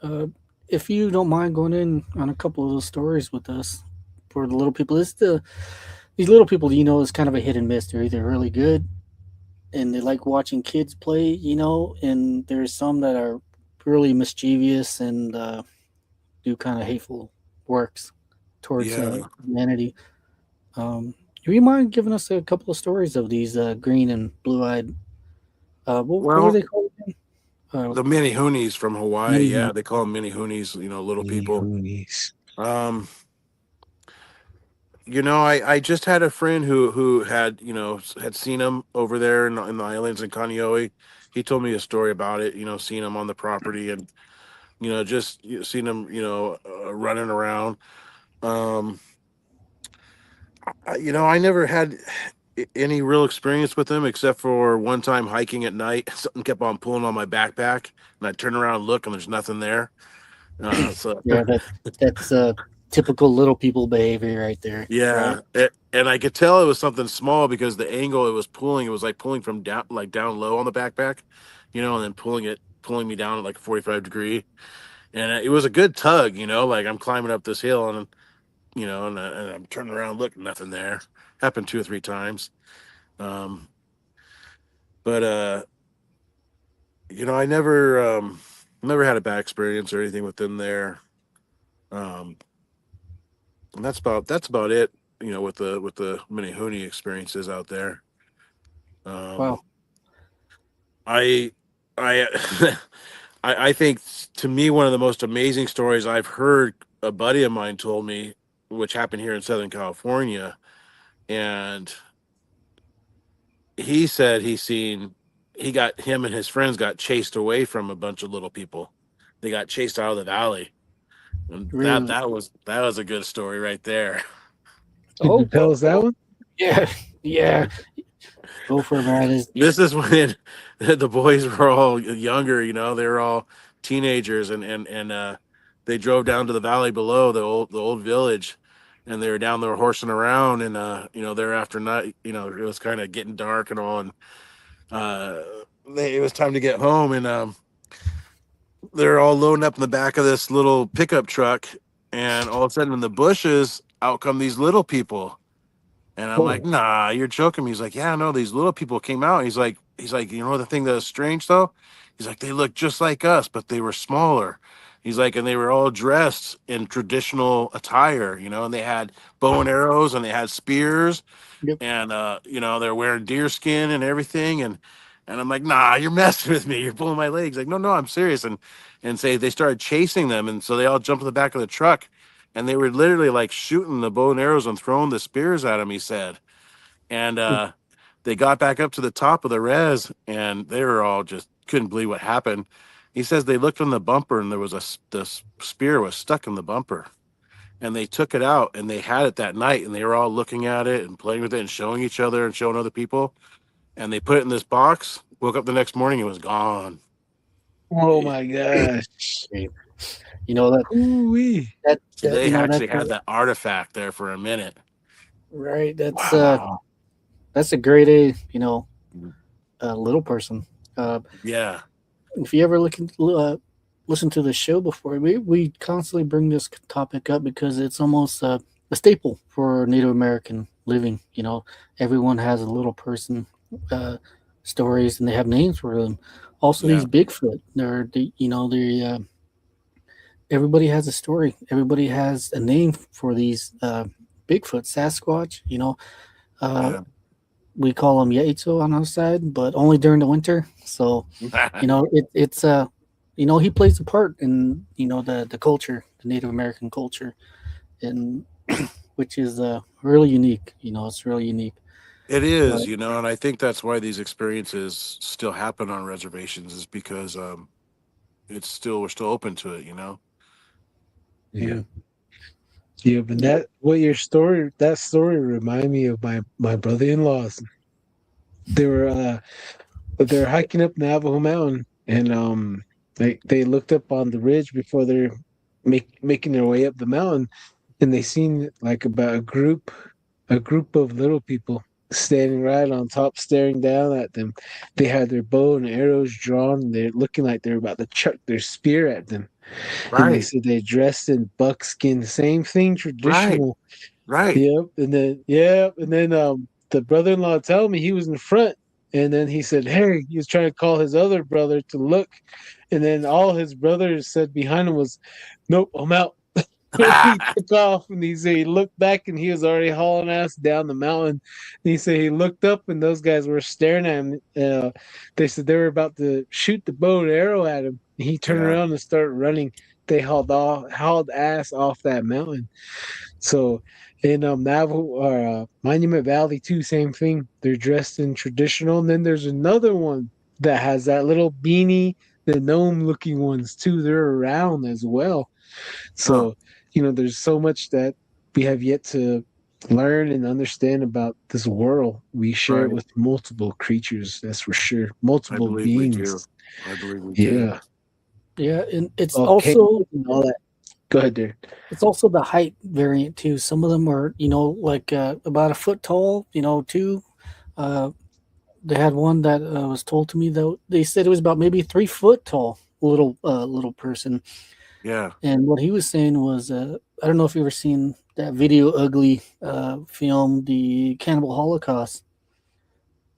uh, if you don't mind going in on a couple of those stories with us for the little people, these little people, is kind of a hit and miss. They're either really good and they like watching kids play, and there's some that are really mischievous and do kind of hateful works towards Yeah. humanity. Do you mind giving us a couple of stories of these green and blue-eyed? What were Well, they called again? the mini hoonies from Hawaii. Mini. Yeah, they call them mini hoonies. Little Mini people. hoonies. Um, I just had a friend who had had seen them over there in the islands in Kaneohe. He told me a story about it. Seeing them on the property and just seeing them running around. Um, I never had any real experience with them except for one time hiking at night. Something kept on pulling on my backpack, and I turn around and look, and there's nothing there. So Yeah, that's typical little people behavior right there. Right. yeah, and I could tell it was something small because the angle it was like pulling from down, like down low on the backpack, and then pulling me down at like a 45 degree, and it was a good tug, like I'm climbing up this hill and and I'm turning around, look, nothing there. Happened 2 or 3 times, um, but I never had a bad experience or anything with them there, and that's about it. With the mini hooney experiences out there. Um, Wow. I I I think to me one of the most amazing stories I've heard a buddy of mine told me, which happened here in Southern California, and he said him and his friends got chased away from a bunch of little people. They got chased out of the valley, and that Really? that was a good story right there. Could you Oh, tell us that one? yeah, yeah. Go for it, man. This is when the boys were all younger, they were all teenagers, and they drove down to the valley below the old village, and they were down there horsing around, and there after night, it was kind of getting dark and all, and uh it was time to get home, and they're all loading up in the back of this little pickup truck, and all of a sudden in the bushes out come these little people. And I'm like, Oh, nah, you're joking me. He's like, yeah, no, these little people came out. He's like, the thing that is strange though? He's like, they look just like us, but they were smaller. He's like, and they were all dressed in traditional attire, and they had bow and arrows and they had spears, Yep. and they're wearing deer skin and everything, and I'm like, nah, you're messing with me, you're pulling my legs. Like, no, I'm serious. And say they started chasing them, and so they all jumped in the back of the truck, and they were literally like shooting the bow and arrows and throwing the spears at him, he said. And they got back up to the top of the res, and they were all just couldn't believe what happened. He says they looked on the bumper, and there was the spear was stuck in the bumper, and they took it out, and they had it that night, and they were all looking at it and playing with it and showing each other and showing other people, and they put it in this box. Woke up the next morning, it was gone. Oh my gosh. That Ooh-wee. So they actually that's had that artifact there for a minute. right. Wow. That's a great A. Little person. Yeah. If you ever listen to the show before, we constantly bring this topic up because it's almost a staple for Native American living. Everyone has a little person stories, and they have names for them. Also, Yeah. these Bigfoot, everybody has a story. Everybody has a name for these Bigfoot, Sasquatch. Yeah. We call them Yaito on our side, but only during the winter. So it's he plays a part in the culture, the Native American culture, and which is really unique. It's really unique. It is, But, and I think that's why these experiences still happen on reservations, is because we're still open to it. Yeah. Yeah, but that story reminded me of my brother-in-laws. They were hiking up Navajo Mountain, and they looked up on the ridge before they're making their way up the mountain, and they seen like about a group of little people standing right on top, staring down at them. They had their bow and arrows drawn, and they're looking like they're about to chuck their spear at them. And they Right. said they dressed in buckskin, same thing, Right. traditional. Right. Yep, and then the brother-in-law told me he was in front, and then he said, "Hey," he was trying to call his other brother to look, and then all his brothers said behind him was, "Nope, I'm out." And he took off, and he said he looked back, and he was already hauling ass down the mountain. And he said he looked up, and those guys were staring at him. They said they were about to shoot the bow and arrow at him, and he turned Yeah. around and started running. They hauled ass off that mountain. So in Navajo or Monument Valley too, same thing. They're dressed in traditional, and then there's another one that has that little beanie, the gnome looking ones too. They're around as well. Huh. So there's so much that we have yet to learn and understand about this world. We share it Right. with multiple creatures, that's for sure. I Multiple believe we do. beings. I believe we do. Yeah. yeah, and it's Okay. also And all that. Go ahead, there. It's also the height variant too. Some of them are, like about a foot tall, too. Uh, they had one that was told to me though. They said it was about maybe 3 foot tall, little person. Yeah. And what he was saying was, I don't know if you ever seen that video ugly film, the Cannibal Holocaust.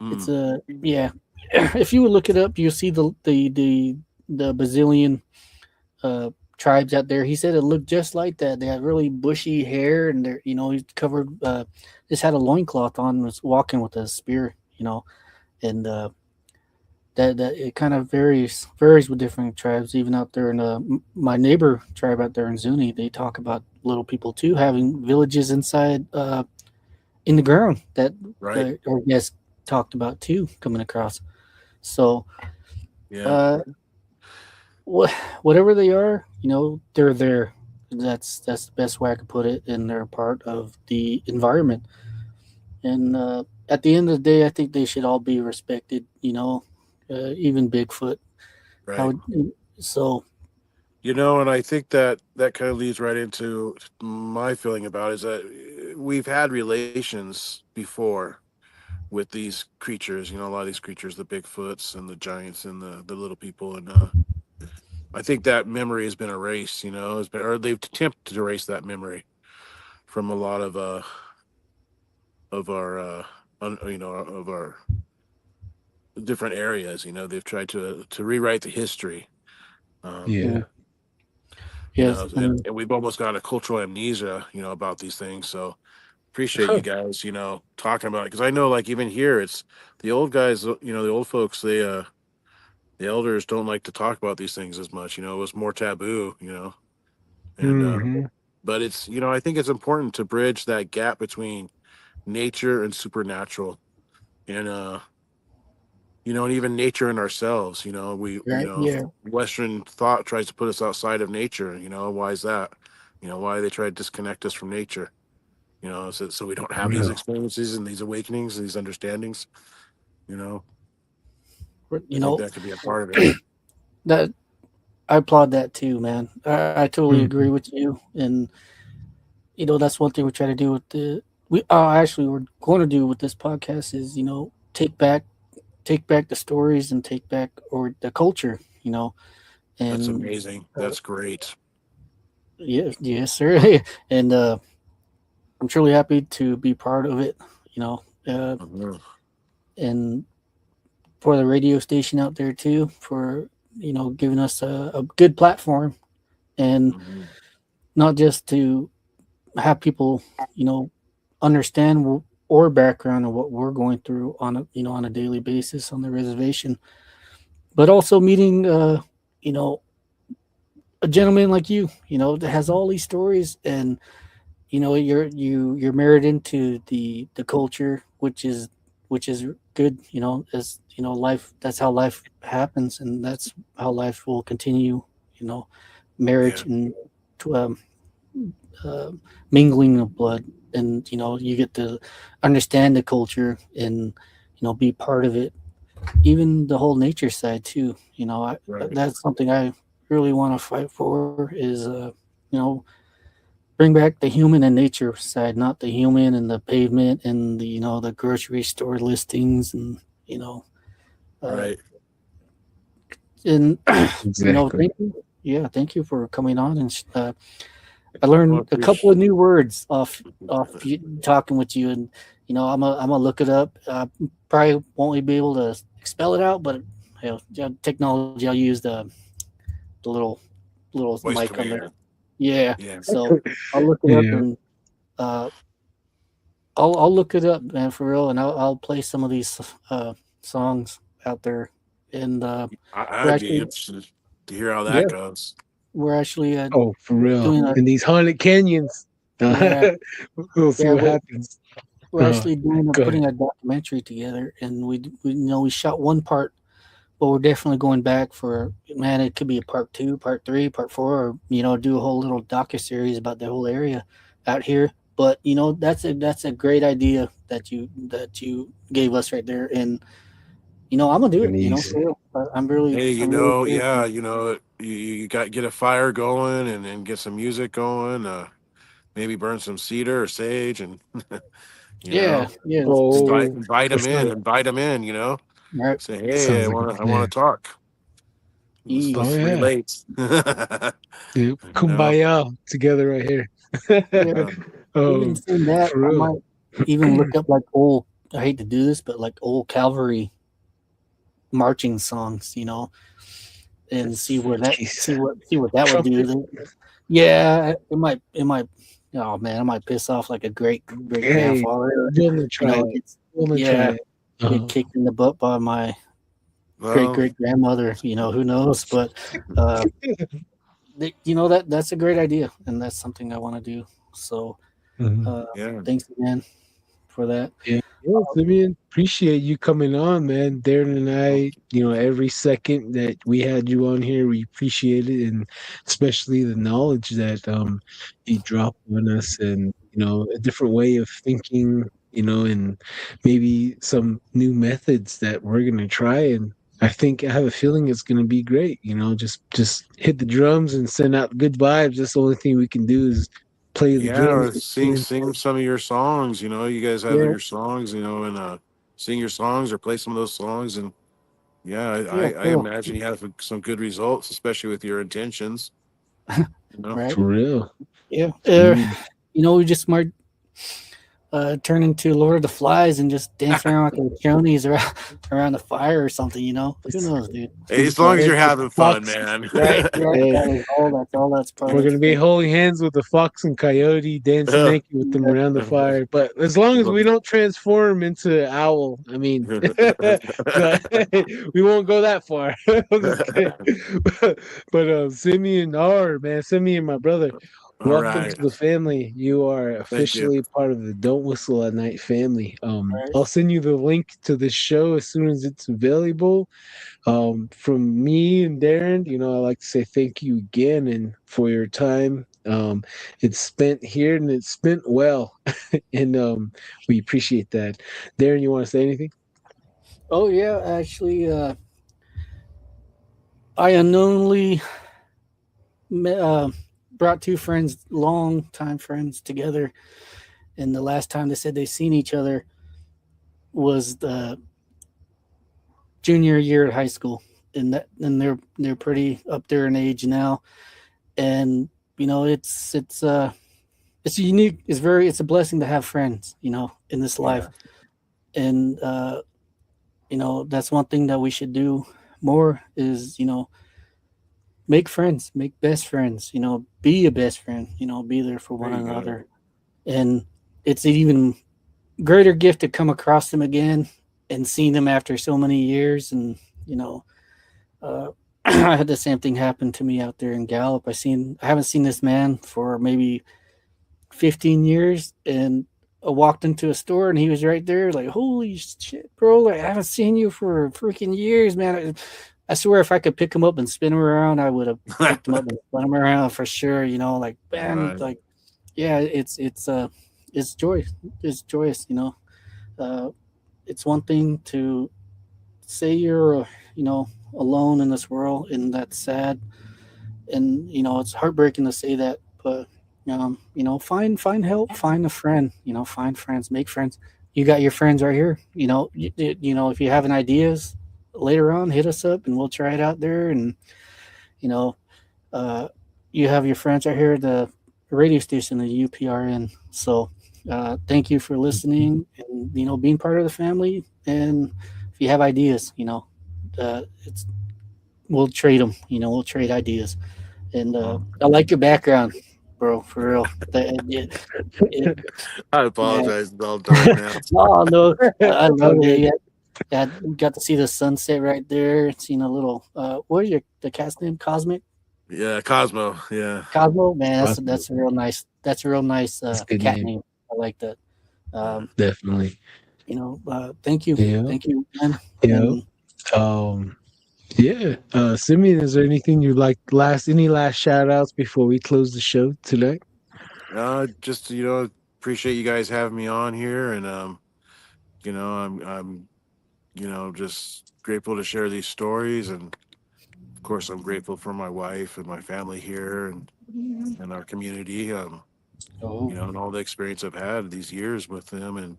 It's Mm. yeah. If you would look it up, you'll see the Brazilian tribes out there. He said it looked just like that. They had really bushy hair, and they're he's covered. Just had a loincloth on, and was walking with a spear. And that it kind of varies with different tribes. Even out there in my neighbor tribe out there in Zuni, they talk about little people too having villages inside in the ground that Right. our guests talked about too coming across. So Yeah. whatever they are, they're there. That's the best way I could put it, and they're part of the environment. And at the end of the day, I think they should all be respected. Even Bigfoot. Right. So And I think that kind of leads right into my feeling about it, is that we've had relations before with these creatures, a lot of these creatures, the Bigfoots and the giants and the little people. And I think that memory has been erased, or they've attempted to erase that memory from a lot of our, of our different areas. They've tried to rewrite the history. Yeah. Yes, and we've almost got a cultural amnesia, about these things. So appreciate you guys, talking about it, because I know, like, even here, it's the old guys, the old folks, the elders don't like to talk about these things as much. It was more taboo, and Hmm. but it's, I think it's important to bridge that gap between nature and supernatural, and and even nature and ourselves. We, right. Yeah. Western thought tries to put us outside of nature. Why is that? Why they try to disconnect us from nature? So we don't have these Real. experiences and these awakenings, and these understandings. You know, I You think know that could be a part of it. that I applaud that too, man. I totally agree Mhm. with you, and that's one thing we try to do with we actually we're going to do with this podcast is take back the stories and take back or the culture, That's and amazing. uh, That's great. yes, sir. And I'm truly happy to be part of it, you know, uh, Mhm. and for the radio station out there too, for giving us a good platform, and Mhm. not just to have people, understand or background of what we're going through on a daily basis on the reservation, but also meeting, you know, a gentleman like you, that has all these stories, and you're married into the culture, which is good, as life. That's how life happens, and that's how life will continue. Yeah. Marriage and to, uh, mingling of blood, and you get to understand the culture and be part of it, even the whole nature side too. Right. That's something I really want to fight for is you know bring back the human and nature side, not the human and the pavement and the grocery store listings, and you know uh Right. and Exactly. thank you. Yeah, thank you for coming on, and I Well, learned a couple of new words off talking with you, and I'm gonna look it up. Probably won't be able to spell it out, but technology. I'll use the little voice mic on there. command. Yeah, Yeah. so I'll look it up, Yeah. and uh, I'll look it up, man, for real, and I'll play some of these songs out there, and we're I'd be actually interested to hear how that yeah goes. we're actually Oh, for real. doing a In these haunted canyons. yeah We'll see yeah what happens. we're actually doing Go ahead. putting a documentary together, and we shot one part, but we're definitely going back for, man, it could be a part two, part three, part four, or do a whole little docu series about the whole area out here. But that's a great idea that you gave us right there, and I'm gonna do it. Amazing. For real. Hey, I'm really curious. yeah, you got get a fire going, and get some music going. Maybe burn some cedar or sage, and you Yeah, know, yeah, Oh, invite for them in, sure. invite them in. right. Say, hey, Sounds like a I want plan. to talk. Oh, Let's yeah. relate. Yep. you know, Kumbaya together right here. Yeah, even Oh, saying that, for I real. might even look up like old. I hate to do this, but like old cavalry marching songs, and Jeez. see what that would Trumpet. do. Yeah, it might. Oh man, I might piss off like a great Hey, grandfather. gonna try it. It's Gonna try yeah, it. get kicked in the butt by my well, great grandmother. Who knows? But uh, that's a great idea, and that's something I want to do. So Mhm. uh, yeah, thanks again for that. Yeah, yeah, Simeon, appreciate you coming on, man. Darren and I, every second that we had you on here, we appreciate it, and especially the knowledge that you dropped on us, and a different way of thinking, and maybe some new methods that we're gonna try. And I have a feeling it's gonna be great. Just hit the drums and send out good vibes. That's the only thing we can do is play the yeah. drums. Or sing some of your songs. You guys have Yeah, your songs. And sing your songs or play some of those songs. And yeah, yeah, I cool, imagine you have some good results, especially with your intentions. You know, right? For real. Yeah, Mm. we just might turn into Lord of the Flies and just dance around like the chonies around the fire or something. Who knows, dude? As long as you're having fun, man. Right. Hey. That's all that's part. We're gonna be holding hands with the fox and coyote, dancing naked with them around the fire. But as long as we don't transform into owl, I mean, we won't go that far. but Simeon, my brother, All welcome right. to the family. You are officially part of the Don't Whistle at Night family. I'll send you the link to the show as soon as it's available. From me and Darren, I'd like to say thank you again and for your time. It's spent here and it's spent well, and we appreciate that. Darren, you want to say anything? Oh yeah, actually, I unknowingly brought two friends, long time friends, together, and the last time they said they seen each other was the junior year at high school, and they're pretty up there in age now, and it's unique. It's a blessing to have friends, in this life, and that's one thing that we should do more is make friends, make best friends, be a best friend, be there for one another, and it's an even greater gift to come across them again and seeing them after so many years. And I had the same thing happen to me out there in Gallup. I haven't seen this man for maybe 15 years, and I walked into a store and he was right there, like, holy shit, bro, like, I haven't seen you for freaking years, man. I swear if I could pick him up and spin him around, I would have picked him up and spun him around for sure. Like, man, like, yeah, it's joy. It's joyous, it's one thing to say you're, alone in this world, and that's sad. And, it's heartbreaking to say that, but, find help, find a friend, find friends, make friends. You got your friends right here. If you have any ideas later on, hit us up and we'll try it out there. And, you have your friends right here at the radio station, the UPRN. So, thank you for listening and, being part of the family. And if you have ideas, we'll trade them, we'll trade ideas. And I like your background, bro, for real. I apologize. It's all dark now. No, I love it. Yeah, got to see the sunset right there. Seen a little, what is the cat's name? Cosmic? Yeah, Cosmo. Yeah, Cosmo, man. That's a real nice. That's a real nice cat name. I like that. Definitely. Thank you. Yeah. Thank you, man. Yeah. Simeon, is there anything you'd like any last shout outs before we close the show tonight? Just appreciate you guys having me on here, and I'm just grateful to share these stories, and of course I'm grateful for my wife and my family here and our community, and all the experience I've had these years with them and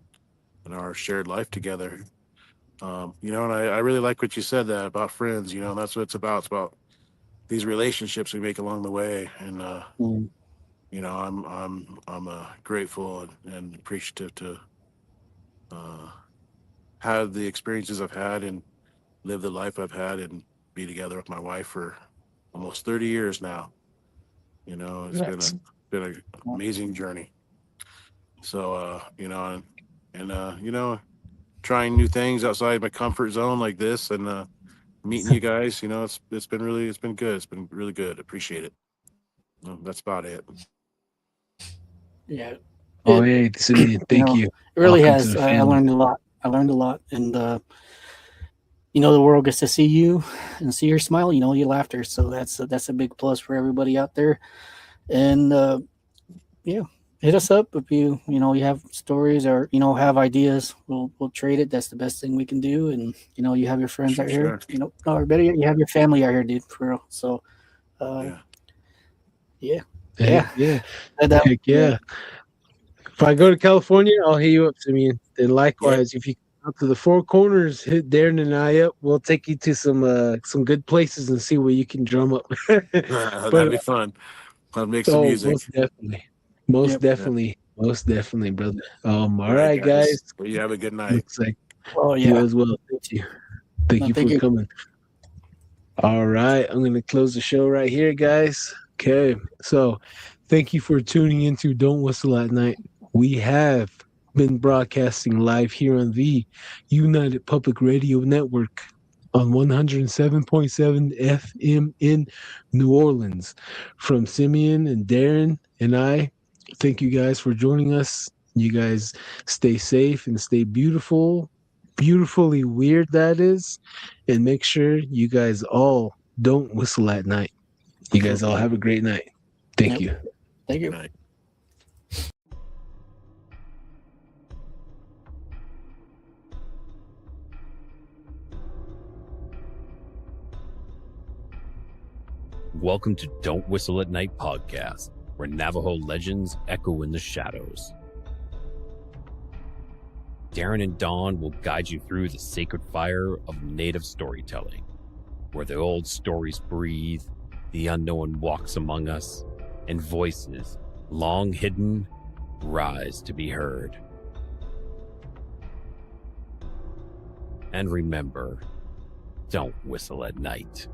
our shared life together. And I really like what you said that about friends. That's what it's about. It's about these relationships we make along the way, and I'm grateful and appreciative to have the experiences I've had and live the life I've had and be together with my wife for almost 30 years now. It's been an amazing journey. So trying new things outside my comfort zone like this, and meeting you guys, it's been good. It's been really good. Appreciate it. That's about it. Yeah. Hey, Simeon, thank you. It really has. I learned a lot. And the world gets to see you and see your smile, your laughter. So that's a big plus for everybody out there. And hit us up if you have stories or have ideas. We'll trade it. That's the best thing we can do. And you have your friends out here. Or better yet, you have your family out here, dude. For real. So, yeah. Heck yeah. If I go to California, I'll hit you up, Simeon. And likewise, if you come out to the Four Corners, hit Darren and I up. We'll take you to some good places and see where you can drum up. That'd be fun. I'll make some music. Most definitely. Most definitely, brother. All right, guys. Well, you have a good night. Looks like Oh you yeah. as well. Thank you. Thank No, you thank for you. coming. All right, I'm going to close the show right here, guys. Okay, so thank you for tuning into Don't Whistle at Night. We have been broadcasting live here on the United Public Radio Network on 107.7 FM in New Orleans. From Simeon and Darren and I, thank you guys for joining us. You guys stay safe and stay beautiful, beautifully weird, that is. And make sure you guys all don't whistle at night. You guys all have a great night. Thank Yep. you. Thank you. Good night. Welcome to Don't Whistle at Night podcast, where Navajo legends echo in the shadows. Darren and Dawn will guide you through the sacred fire of native storytelling, where the old stories breathe, the unknown walks among us, and voices, long hidden, rise to be heard. And remember, don't whistle at night.